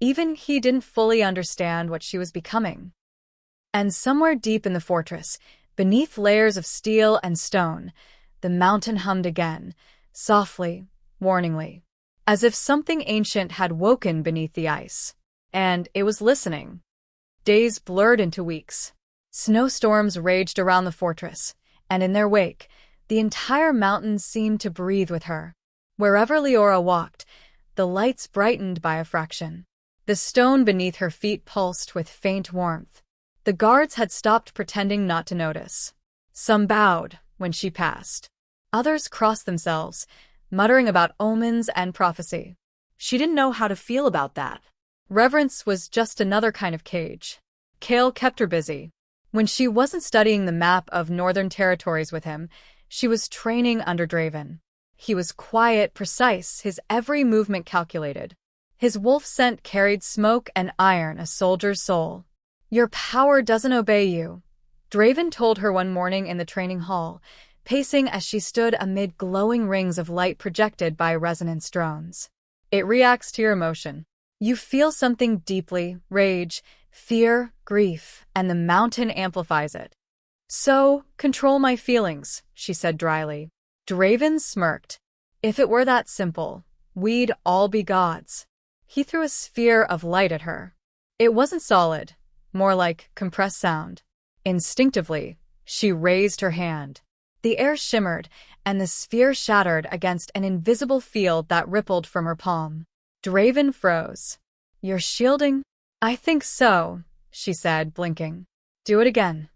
Even he didn't fully understand what she was becoming. And somewhere deep in the fortress, beneath layers of steel and stone, the mountain hummed again, softly, warningly, as if something ancient had woken beneath the ice. And it was listening. Days blurred into weeks. Snowstorms raged around the fortress, and in their wake, the entire mountain seemed to breathe with her. Wherever Leora walked, the lights brightened by a fraction. The stone beneath her feet pulsed with faint warmth. The guards had stopped pretending not to notice. Some bowed when she passed. Others crossed themselves, muttering about omens and prophecy. She didn't know how to feel about that. Reverence was just another kind of cage. Kale kept her busy. When she wasn't studying the map of northern territories with him, she was training under Draven. He was quiet, precise, his every movement calculated. His wolf scent carried smoke and iron, a soldier's soul. "Your power doesn't obey you," Draven told her one morning in the training hall, pacing as she stood amid glowing rings of light projected by resonance drones. "It reacts to your emotion. You feel something deeply, rage, fear, grief, and the mountain amplifies it." "So, control my feelings," she said dryly. Draven smirked. "If it were that simple, we'd all be gods." He threw a sphere of light at her. It wasn't solid, more like compressed sound. Instinctively, she raised her hand. The air shimmered, and the sphere shattered against an invisible field that rippled from her palm. Draven froze. "You're shielding?" "I think so," she said, blinking. "Do it again."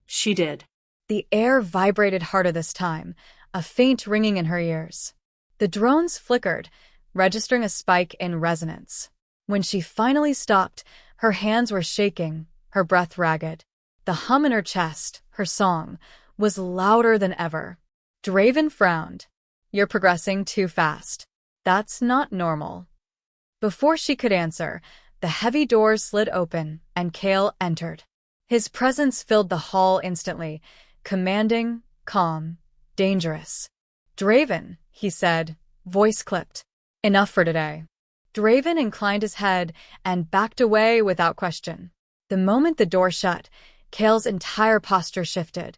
She did. The air vibrated harder this time, a faint ringing in her ears. The drones flickered, registering a spike in resonance. When she finally stopped, her hands were shaking, her breath ragged. The hum in her chest, her song, was louder than ever. Draven frowned. "You're progressing too fast. That's not normal." Before she could answer, the heavy doors slid open, and Kale entered. His presence filled the hall instantly, commanding, calm, dangerous. "Draven," he said, voice clipped. "Enough for today." Draven inclined his head and backed away without question. The moment the door shut, Kale's entire posture shifted.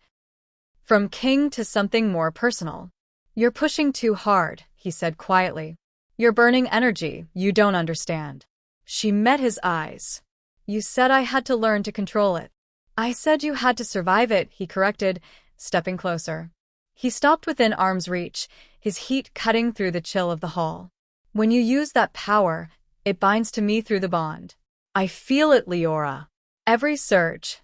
From king to something more personal. "You're pushing too hard," he said quietly. "You're burning energy you don't understand." She met his eyes. "You said I had to learn to control it." "I said you had to survive it," he corrected, stepping closer. He stopped within arm's reach, his heat cutting through the chill of the hall. "When you use that power, it binds to me through the bond. I feel it, Leora. Every surge."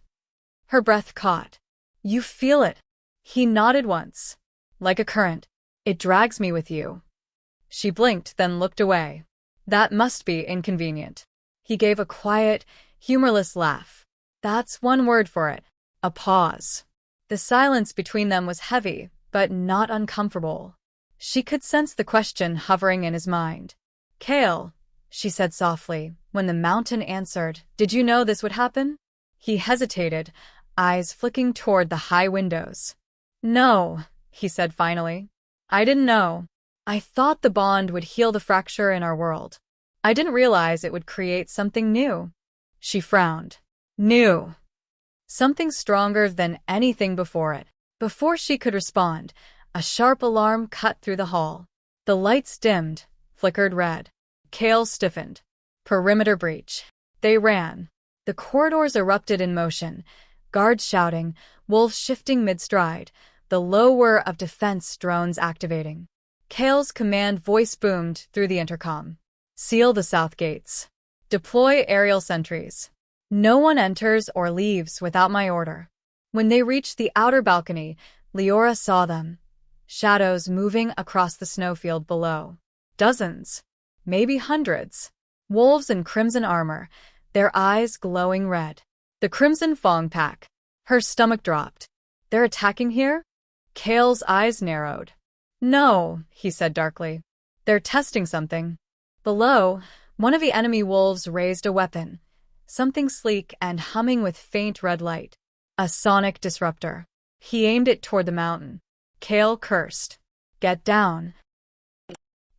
Her breath caught. "You feel it?" He nodded once. "Like a current. It drags me with you." She blinked, then looked away. "That must be inconvenient." He gave a quiet, humorless laugh. "That's one word for it. A pause." The silence between them was heavy, but not uncomfortable. She could sense the question hovering in his mind. "Kale," she said softly, when the mountain answered, "Did you know this would happen?" He hesitated, eyes flicking toward the high windows. "No," he said finally. "I didn't know. I thought the bond would heal the fracture in our world. I didn't realize it would create something new." She frowned. New. Something stronger than anything before it. Before she could respond, a sharp alarm cut through the hall. The lights dimmed, flickered red. Kale stiffened. Perimeter breach. They ran. The corridors erupted in motion, guards shouting, wolves shifting mid-stride, the low whir of defense drones activating. Kale's command voice boomed through the intercom. "Seal the south gates. Deploy aerial sentries. No one enters or leaves without my order." When they reached the outer balcony, Leora saw them. Shadows moving across the snowfield below. Dozens. Maybe hundreds. Wolves in crimson armor, their eyes glowing red. The Crimson Fong Pack. Her stomach dropped. "They're attacking here?" Kale's eyes narrowed. "No," he said darkly. "They're testing something." Below, one of the enemy wolves raised a weapon. Something sleek and humming with faint red light. A sonic disruptor. He aimed it toward the mountain. Kale cursed. "Get down."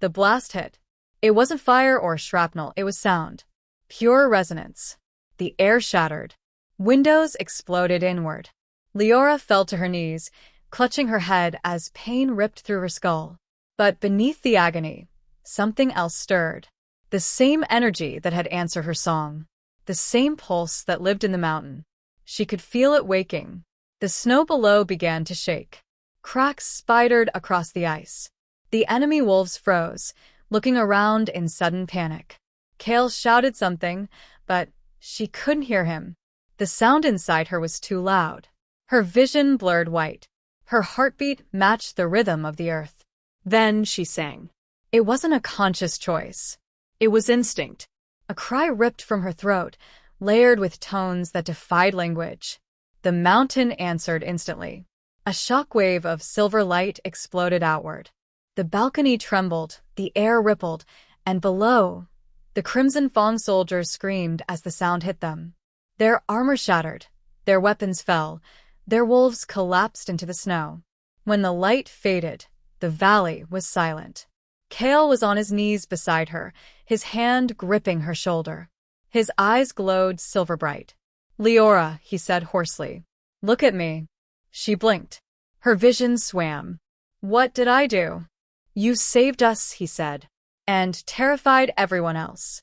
The blast hit. It wasn't fire or shrapnel, it was sound. Pure resonance. The air shattered. Windows exploded inward. Leora fell to her knees, clutching her head as pain ripped through her skull. But beneath the agony, something else stirred. The same energy that had answered her song. The same pulse that lived in the mountain. She could feel it waking. The snow below began to shake. Cracks spidered across the ice. The enemy wolves froze, looking around in sudden panic. Kale shouted something, but she couldn't hear him. The sound inside her was too loud. Her vision blurred white. Her heartbeat matched the rhythm of the earth. Then she sang. It wasn't a conscious choice. It was instinct. A cry ripped from her throat, layered with tones that defied language. The mountain answered instantly. A shockwave of silver light exploded outward. The balcony trembled, the air rippled, and below, the Crimson Fong soldiers screamed as the sound hit them. Their armor shattered, their weapons fell, their wolves collapsed into the snow. When the light faded, the valley was silent. Kale was on his knees beside her, his hand gripping her shoulder. His eyes glowed silver bright. "Leora," he said hoarsely. "Look at me." She blinked. Her vision swam. "What did I do?" "You saved us," he said, "and terrified everyone else."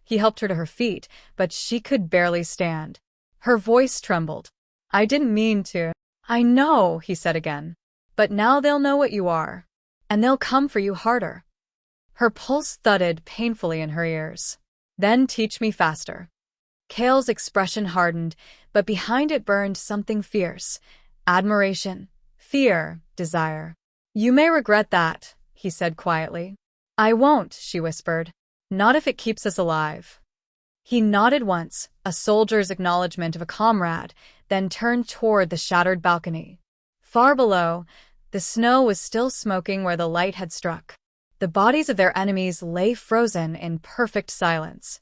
He helped her to her feet, but she could barely stand. Her voice trembled. "I didn't mean to." "I know," he said again. "But now they'll know what you are, and they'll come for you harder." Her pulse thudded painfully in her ears. "Then teach me faster." Kale's expression hardened, but behind it burned something fierce. Admiration, fear, desire. "You may regret that," he said quietly. "I won't," she whispered. "Not if it keeps us alive." He nodded once, a soldier's acknowledgement of a comrade, then turned toward the shattered balcony. Far below, the snow was still smoking where the light had struck. The bodies of their enemies lay frozen in perfect silence.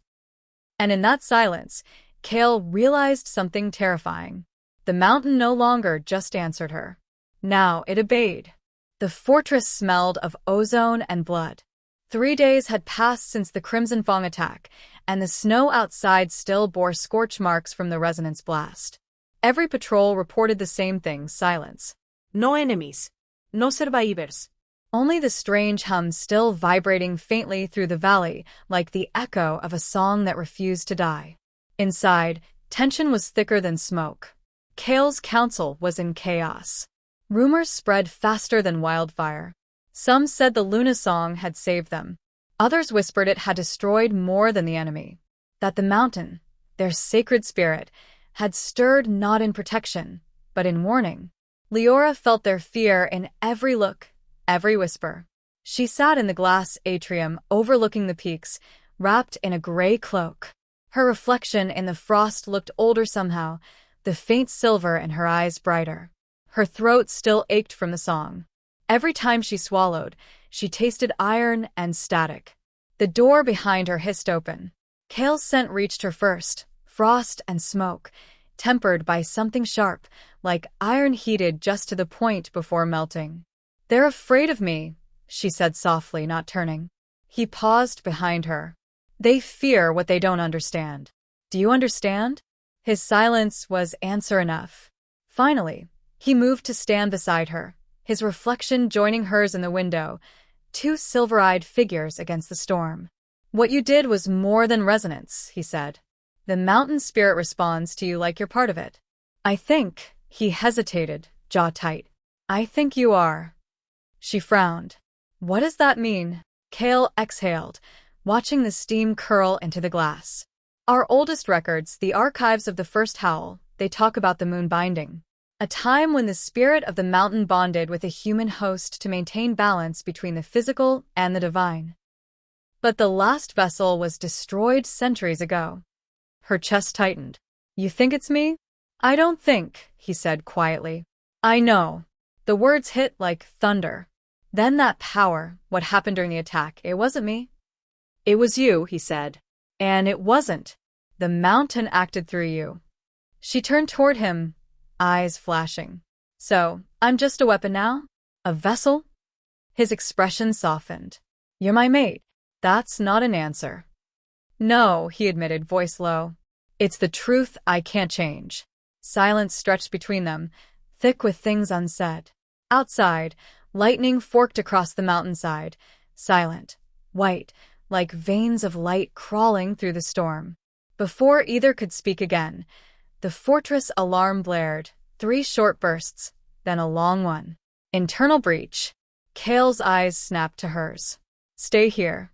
And in that silence, Kale realized something terrifying. The mountain no longer just answered her. Now it obeyed. The fortress smelled of ozone and blood. 3 days had passed since the Crimson Fong attack, and the snow outside still bore scorch marks from the resonance blast. Every patrol reported the same thing: silence. No enemies. No survivors. Only the strange hum still vibrating faintly through the valley, like the echo of a song that refused to die. Inside, tension was thicker than smoke. Kale's council was in chaos. Rumors spread faster than wildfire. Some said the Luna song had saved them. Others whispered it had destroyed more than the enemy. That the mountain, their sacred spirit, had stirred not in protection, but in warning. Leora felt their fear in every look, every whisper. She sat in the glass atrium overlooking the peaks, wrapped in a gray cloak. Her reflection in the frost looked older somehow, the faint silver in her eyes brighter. Her throat still ached from the song. Every time she swallowed, she tasted iron and static. The door behind her hissed open. Kale's scent reached her first, frost and smoke, tempered by something sharp, like iron heated just to the point before melting. "They're afraid of me," she said softly, not turning. He paused behind her. "They fear what they don't understand. Do you understand?" His silence was answer enough. Finally, he moved to stand beside her, his reflection joining hers in the window, two silver-eyed figures against the storm. "What you did was more than resonance," he said. "The mountain spirit responds to you like you're part of it." "I think," he hesitated, jaw tight. "I think you are." She frowned. "What does that mean?" Kale exhaled, watching the steam curl into the glass. "Our oldest records, the archives of the first howl, they talk about the moon binding. A time when the spirit of the mountain bonded with a human host to maintain balance between the physical and the divine. But the last vessel was destroyed centuries ago." Her chest tightened. "You think it's me?" "I don't think," he said quietly. "I know." The words hit like thunder. "Then that power, what happened during the attack, it wasn't me." It was you, he said. "And it wasn't. The mountain acted through you." She turned toward him, eyes flashing. "So, I'm just a weapon now? A vessel?" His expression softened. "You're my mate. That's not an answer." "No," he admitted, voice low. "It's the truth I can't change." Silence stretched between them, thick with things unsaid. Outside, lightning forked across the mountainside, silent, white, like veins of light crawling through the storm. Before either could speak again, the fortress alarm blared, 3 short bursts, then a long one. "Internal breach." Kale's eyes snapped to hers. "Stay here."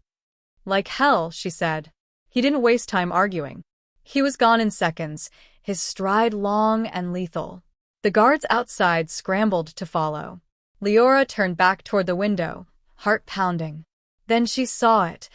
"Like hell," she said. He didn't waste time arguing. He was gone in seconds, his stride long and lethal. The guards outside scrambled to follow. Leora turned back toward the window, heart pounding. Then she saw it.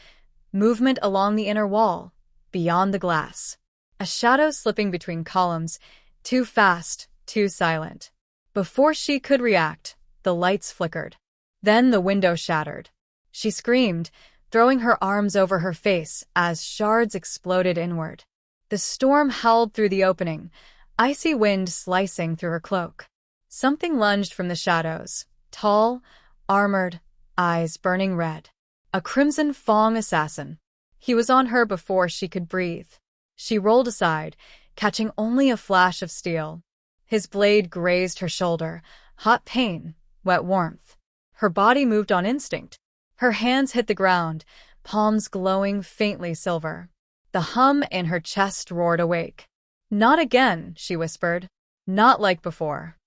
Movement along the inner wall, beyond the glass. A shadow slipping between columns, too fast, too silent. Before she could react, the lights flickered. Then the window shattered. She screamed, throwing her arms over her face as shards exploded inward. The storm howled through the opening, icy wind slicing through her cloak. Something lunged from the shadows, tall, armored, eyes burning red. A crimson Fong assassin. He was on her before she could breathe. She rolled aside, catching only a flash of steel. His blade grazed her shoulder, hot pain, wet warmth. Her body moved on instinct. Her hands hit the ground, palms glowing faintly silver. The hum in her chest roared awake. "Not again," she whispered. "Not like before."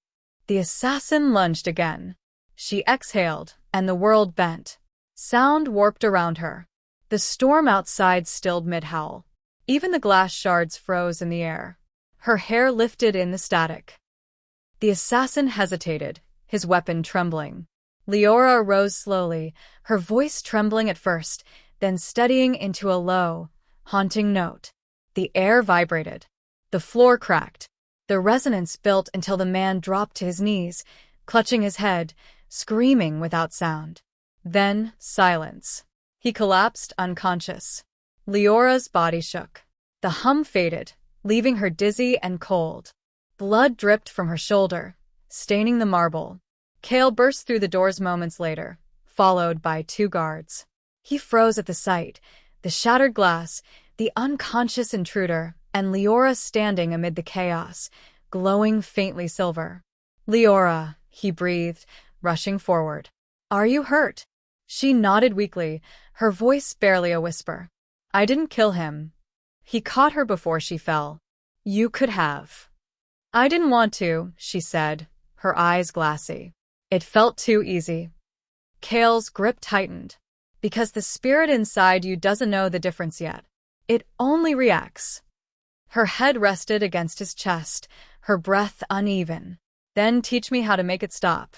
The assassin lunged again. She exhaled, and the world bent. Sound warped around her. The storm outside stilled mid-howl. Even the glass shards froze in the air. Her hair lifted in the static. The assassin hesitated, his weapon trembling. Leora rose slowly, her voice trembling at first, then steadying into a low, haunting note. The air vibrated. The floor cracked. The resonance built until the man dropped to his knees, clutching his head, screaming without sound. Then silence. He collapsed unconscious. Leora's body shook. The hum faded, leaving her dizzy and cold. Blood dripped from her shoulder, staining the marble. Kale burst through the doors moments later, followed by 2 guards. He froze at the sight, the shattered glass, the unconscious intruder, and Leora standing amid the chaos, glowing faintly silver. "Leora," he breathed, rushing forward. "Are you hurt?" She nodded weakly, her voice barely a whisper. "I didn't kill him." He caught her before she fell. "You could have." "I didn't want to," she said, her eyes glassy. It felt too easy. Kale's grip tightened. "Because the spirit inside you doesn't know the difference yet. It only reacts." Her head rested against his chest, her breath uneven. "Then teach me how to make it stop."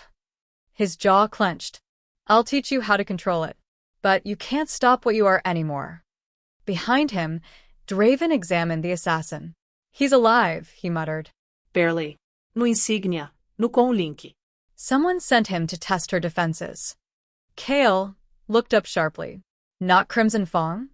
His jaw clenched. "I'll teach you how to control it. But you can't stop what you are anymore." Behind him, Draven examined the assassin. "He's alive," he muttered. Barely. No insignia. com o link. Someone sent him to test her defenses. Kale looked up sharply. Not Crimson Fong?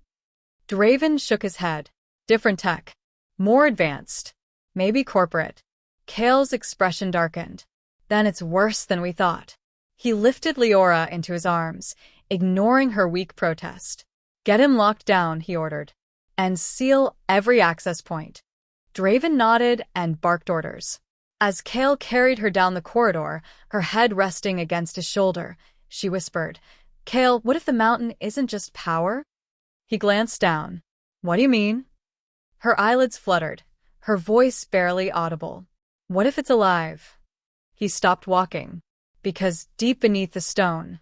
Draven shook his head. Different tech. More advanced. Maybe corporate. Kale's expression darkened. Then it's worse than we thought. He lifted Leora into his arms, ignoring her weak protest. Get him locked down, he ordered. And seal every access point. Draven nodded and barked orders. As Kale carried her down the corridor, her head resting against his shoulder, she whispered, Kale, what if the mountain isn't just power? He glanced down. What do you mean? Her eyelids fluttered, her voice barely audible. What if it's alive? He stopped walking. Because deep beneath the stone,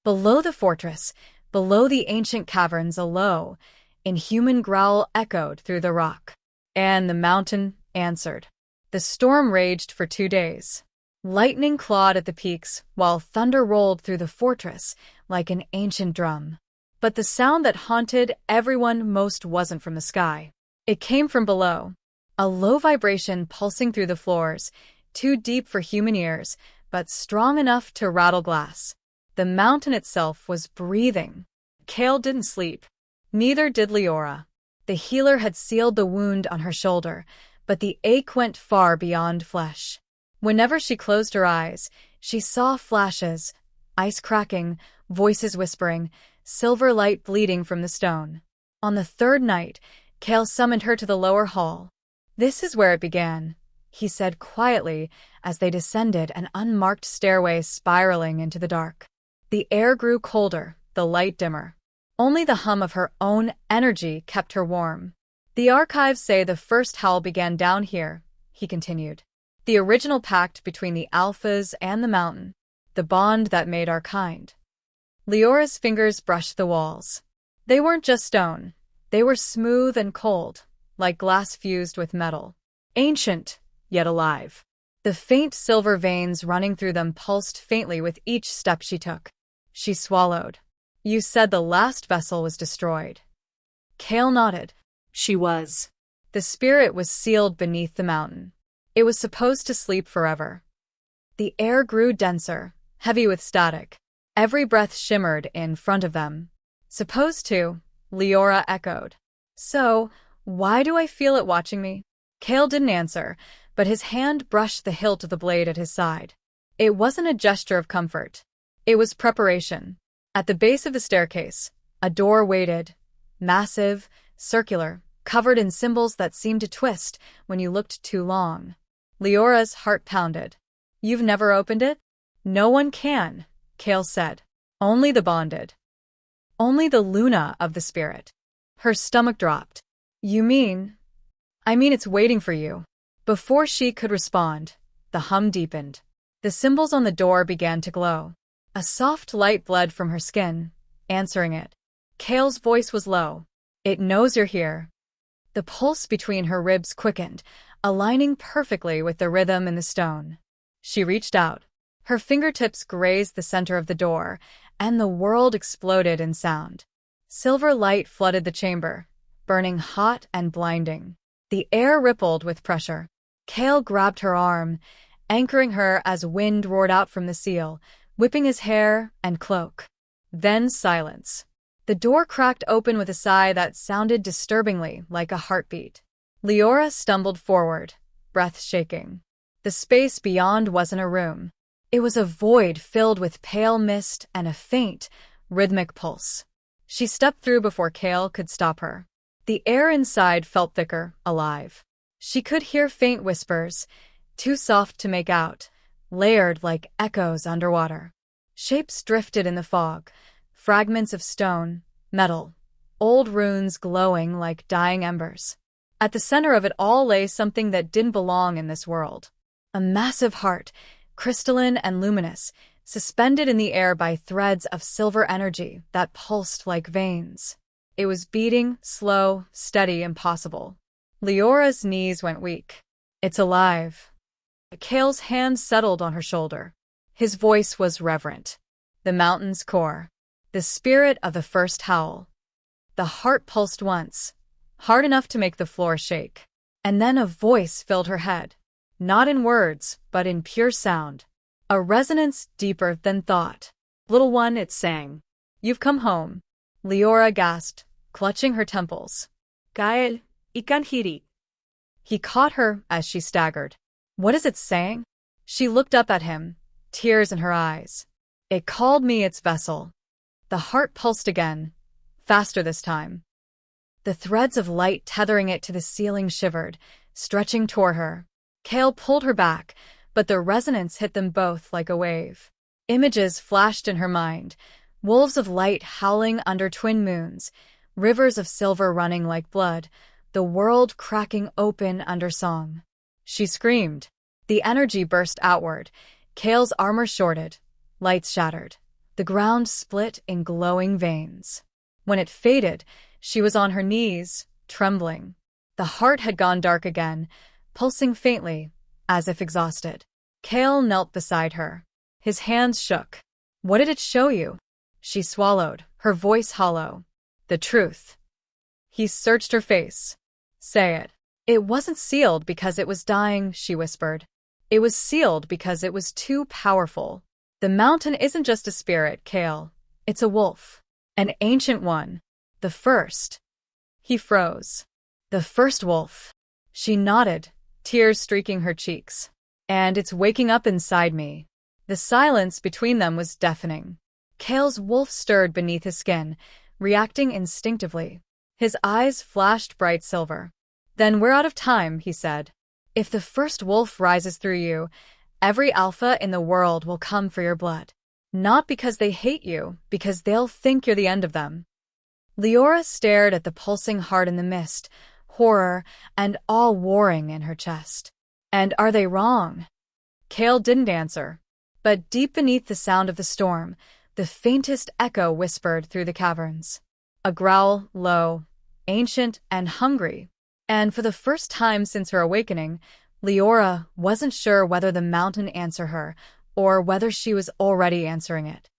below the fortress, below the ancient caverns, a low, inhuman growl echoed through the rock. And the mountain answered. The storm raged for 2 days. Lightning clawed at the peaks, while thunder rolled through the fortress like an ancient drum. But the sound that haunted everyone most wasn't from the sky. It came from below. A low vibration pulsing through the floors, too deep for human ears, but strong enough to rattle glass. The mountain itself was breathing. Kale didn't sleep. Neither did Leora. The healer had sealed the wound on her shoulder, but the ache went far beyond flesh. Whenever she closed her eyes, she saw flashes, ice cracking, voices whispering, silver light bleeding from the stone. On the 3rd night, Kale summoned her to the lower hall. This is where it began, he said quietly as they descended an unmarked stairway spiraling into the dark. The air grew colder, the light dimmer. Only the hum of her own energy kept her warm. The archives say the first howl began down here, he continued. The original pact between the Alphas and the mountain. The bond that made our kind. Leora's fingers brushed the walls. They weren't just stone. They were smooth and cold, like glass fused with metal. Ancient, yet alive. The faint silver veins running through them pulsed faintly with each step she took. She swallowed. You said the last vessel was destroyed. Kale nodded. She was. The spirit was sealed beneath the mountain. It was supposed to sleep forever. The air grew denser, heavy with static. Every breath shimmered in front of them. Supposed to, Leora echoed. So, why do I feel it watching me? Kale didn't answer, but his hand brushed the hilt of the blade at his side. It wasn't a gesture of comfort. It was preparation. At the base of the staircase, a door waited. Massive, circular, covered in symbols that seemed to twist when you looked too long. Leora's heart pounded. You've never opened it? No one can, Kale said. Only the bonded. Only the Luna of the spirit. Her stomach dropped. You mean? I mean it's waiting for you. Before she could respond, the hum deepened. The symbols on the door began to glow. A soft light bled from her skin, answering it. Kale's voice was low. It knows you're here. The pulse between her ribs quickened, aligning perfectly with the rhythm in the stone. She reached out. Her fingertips grazed the center of the door, and the world exploded in sound. Silver light flooded the chamber, burning hot and blinding. The air rippled with pressure. Kale grabbed her arm, anchoring her as wind roared out from the seal, whipping his hair and cloak. Then silence. The door cracked open with a sigh that sounded disturbingly like a heartbeat. Leora stumbled forward, breath shaking. The space beyond wasn't a room. It was a void filled with pale mist and a faint, rhythmic pulse. She stepped through before Kale could stop her. The air inside felt thicker, alive. She could hear faint whispers, too soft to make out, layered like echoes underwater. Shapes drifted in the fog, fragments of stone, metal, old runes glowing like dying embers. At the center of it all lay something that didn't belong in this world. A massive heart, crystalline and luminous, suspended in the air by threads of silver energy that pulsed like veins. It was beating, slow, steady, impossible. Leora's knees went weak. It's alive. Kale's hand settled on her shoulder. His voice was reverent. The mountain's core. The spirit of the first howl. The heart pulsed once, hard enough to make the floor shake. And then a voice filled her head. Not in words, but in pure sound. A resonance deeper than thought. Little one, it sang. You've come home. Leora gasped, clutching her temples. Kael, ikan hiri. He caught her as she staggered. What is it saying? She looked up at him, tears in her eyes. It called me its vessel. The heart pulsed again, faster this time. The threads of light tethering it to the ceiling shivered, stretching toward her. Kael pulled her back, but the resonance hit them both like a wave. Images flashed in her mind, wolves of light howling under twin moons, rivers of silver running like blood, the world cracking open under song. She screamed. The energy burst outward. Kael's armor shorted, lights shattered. The ground split in glowing veins. When it faded, she was on her knees, trembling. The heart had gone dark again, pulsing faintly, as if exhausted. Kael knelt beside her. His hands shook. What did it show you? She swallowed, her voice hollow. The truth. He searched her face. Say it. It wasn't sealed because it was dying, she whispered. It was sealed because it was too powerful. The mountain isn't just a spirit, Kael. It's a wolf. An ancient one. The first. He froze. The first wolf. She nodded, tears streaking her cheeks. And it's waking up inside me. The silence between them was deafening. Kael's wolf stirred beneath his skin, reacting instinctively. His eyes flashed bright silver. Then we're out of time, he said. If the first wolf rises through you, every alpha in the world will come for your blood. Not because they hate you, because they'll think you're the end of them. Leora stared at the pulsing heart in the mist, horror and awe warring in her chest. And are they wrong? Kael didn't answer. But deep beneath the sound of the storm, the faintest echo whispered through the caverns. A growl, low, ancient, and hungry. And for the first time since her awakening, Leora wasn't sure whether the mountain answered her or whether she was already answering it.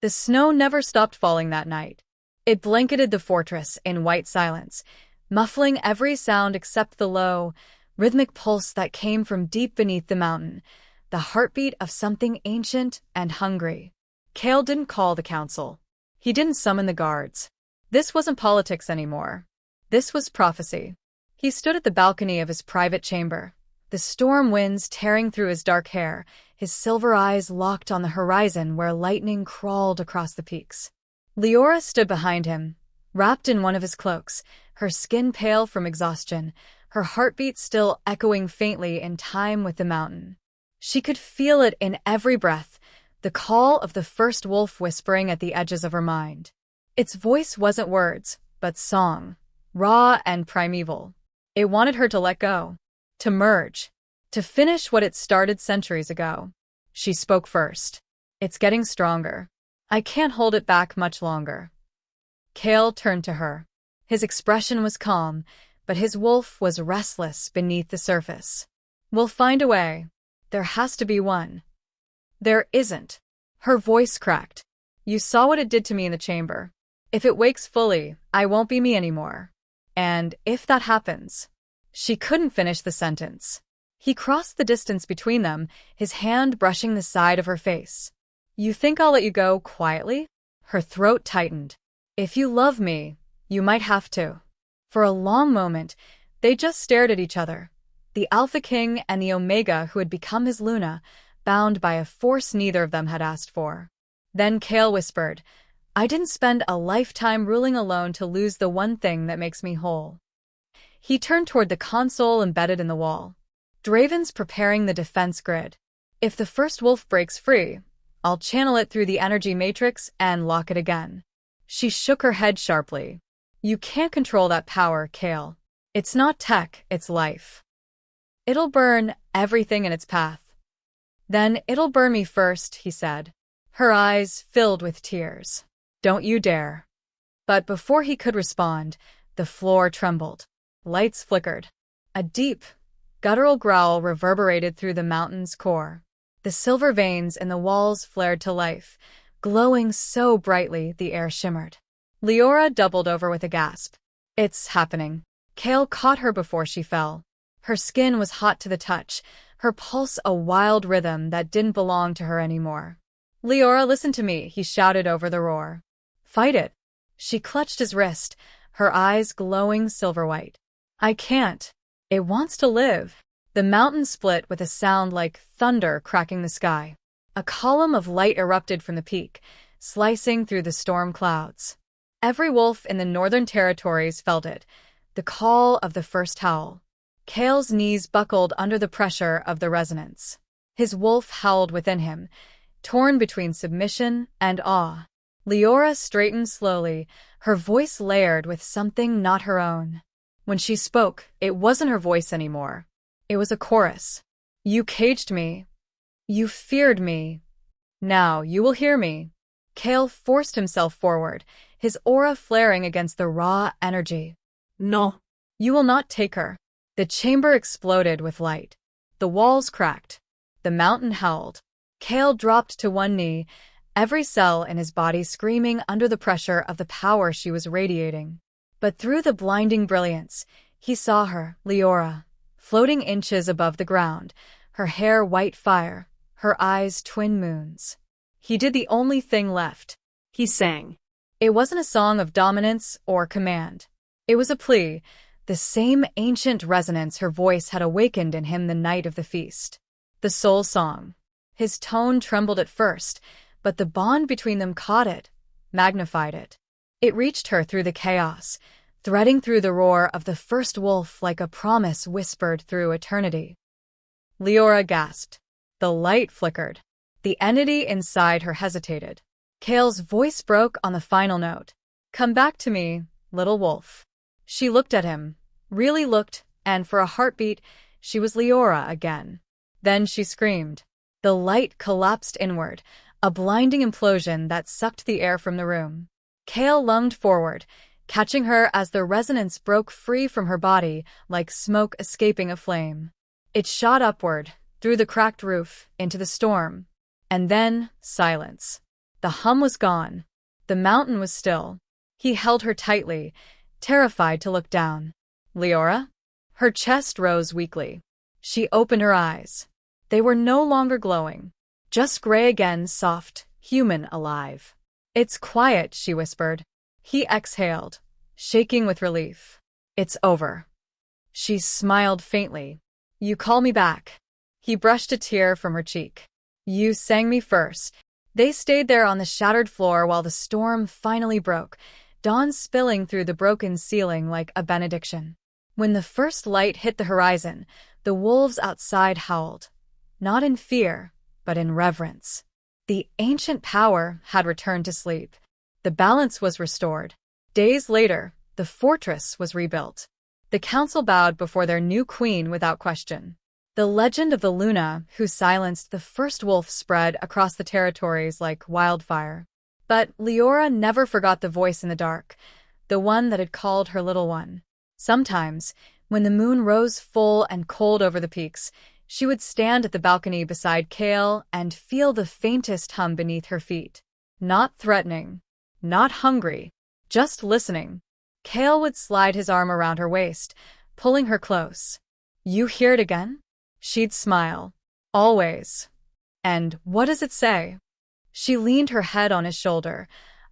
The snow never stopped falling that night. It blanketed the fortress in white silence, muffling every sound except the low, rhythmic pulse that came from deep beneath the mountain, the heartbeat of something ancient and hungry. Kael didn't call the council. He didn't summon the guards. This wasn't politics anymore. This was prophecy. He stood at the balcony of his private chamber, the storm winds tearing through his dark hair, his silver eyes locked on the horizon where lightning crawled across the peaks. Leora stood behind him, wrapped in one of his cloaks, her skin pale from exhaustion, her heartbeat still echoing faintly in time with the mountain. She could feel it in every breath, the call of the first wolf whispering at the edges of her mind. Its voice wasn't words, but song, raw and primeval. It wanted her to let go, to merge, to finish what it started centuries ago. She spoke first. It's getting stronger. I can't hold it back much longer. Kael turned to her. His expression was calm, but his wolf was restless beneath the surface. We'll find a way. There has to be one. There isn't. Her voice cracked. You saw what it did to me in the chamber. If it wakes fully, I won't be me anymore. And if that happens... She couldn't finish the sentence. He crossed the distance between them, his hand brushing the side of her face. You think I'll let you go quietly? Her throat tightened. If you love me, you might have to. For a long moment, they just stared at each other. The Alpha King and the Omega who had become his Luna, bound by a force neither of them had asked for. Then Kael whispered, I didn't spend a lifetime ruling alone to lose the one thing that makes me whole. He turned toward the console embedded in the wall. Draven's preparing the defense grid. If the first wolf breaks free, I'll channel it through the energy matrix and lock it again. She shook her head sharply. You can't control that power, Kael. It's not tech, it's life. It'll burn everything in its path. Then it'll burn me first, he said. Her eyes filled with tears. Don't you dare. But before he could respond, the floor trembled. Lights flickered. A deep, guttural growl reverberated through the mountain's core. The silver veins in the walls flared to life, glowing so brightly the air shimmered. Leora doubled over with a gasp. It's happening. Kael caught her before she fell. Her skin was hot to the touch, her pulse a wild rhythm that didn't belong to her anymore. "Leora, listen to me," he shouted over the roar. "Fight it." She clutched his wrist, her eyes glowing silver-white. "I can't. It wants to live." The mountain split with a sound like thunder cracking the sky. A column of light erupted from the peak, slicing through the storm clouds. Every wolf in the Northern Territories felt it, the call of the first howl. Kale's knees buckled under the pressure of the resonance. His wolf howled within him, torn between submission and awe. Leora straightened slowly, her voice layered with something not her own. When she spoke, it wasn't her voice anymore. It was a chorus. "You caged me. You feared me. Now you will hear me." Kale forced himself forward, his aura flaring against the raw energy. No. "You will not take her." The chamber exploded with light. The walls cracked. The mountain howled. Kale dropped to one knee, every cell in his body screaming under the pressure of the power she was radiating. But through the blinding brilliance, he saw her, Leora, floating inches above the ground, her hair white fire, her eyes twin moons. He did the only thing left. He sang. It wasn't a song of dominance or command. It was a plea, the same ancient resonance her voice had awakened in him the night of the feast. The soul song. His tone trembled at first, but the bond between them caught it, magnified it. It reached her through the chaos, threading through the roar of the first wolf like a promise whispered through eternity. Leora gasped. The light flickered. The entity inside her hesitated. Kale's voice broke on the final note. "Come back to me, little wolf." She looked at him, really looked, and for a heartbeat, she was Leora again. Then she screamed. The light collapsed inward, a blinding implosion that sucked the air from the room. Kale lunged forward, catching her as the resonance broke free from her body like smoke escaping a flame. It shot upward, through the cracked roof, into the storm. And then, silence. The hum was gone. The mountain was still. He held her tightly, terrified to look down. "Leora?" Her chest rose weakly. She opened her eyes. They were no longer glowing. Just gray again, soft, human, alive. "It's quiet," she whispered. He exhaled, shaking with relief. "It's over." She smiled faintly. "You call me back." He brushed a tear from her cheek. "You sang me first." They stayed there on the shattered floor while the storm finally broke, dawn spilling through the broken ceiling like a benediction. When the first light hit the horizon, the wolves outside howled, not in fear, but in reverence. The ancient power had returned to sleep. The balance was restored. Days later, the fortress was rebuilt. The council bowed before their new queen without question. The legend of the Luna, who silenced the first wolf, spread across the territories like wildfire. But Leora never forgot the voice in the dark, the one that had called her little one. Sometimes, when the moon rose full and cold over the peaks, she would stand at the balcony beside Kale and feel the faintest hum beneath her feet. Not threatening, not hungry, just listening. Kale would slide his arm around her waist, pulling her close. "You hear it again?" She'd smile. "Always." "And what does it say?" She leaned her head on his shoulder,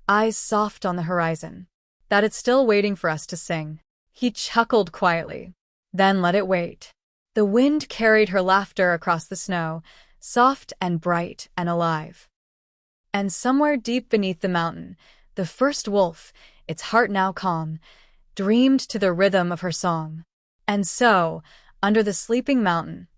eyes soft on the horizon. "That it's still waiting for us to sing." He chuckled quietly. "Then let it wait." The wind carried her laughter across the snow, soft and bright and alive. And somewhere deep beneath the mountain, the first wolf, its heart now calm, dreamed to the rhythm of her song. And so, under the sleeping mountain,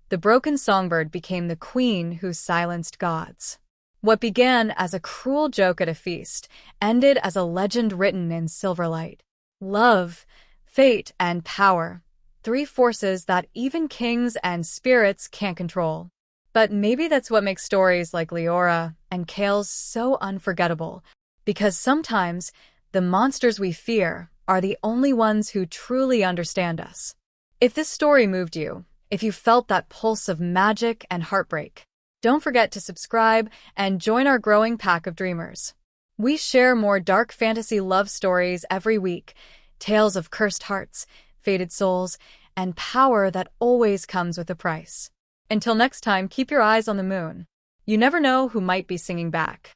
the broken songbird became the queen who silenced gods. What began as a cruel joke at a feast ended as a legend written in silver light. Love, fate, and power, three forces that even kings and spirits can't control. But maybe that's what makes stories like Leora and Kale's so unforgettable, because sometimes the monsters we fear are the only ones who truly understand us. If this story moved you, if you felt that pulse of magic and heartbreak, don't forget to subscribe and join our growing pack of dreamers. We share more dark fantasy love stories every week, tales of cursed hearts, fated souls, and power that always comes with a price. Until next time, keep your eyes on the moon. You never know who might be singing back.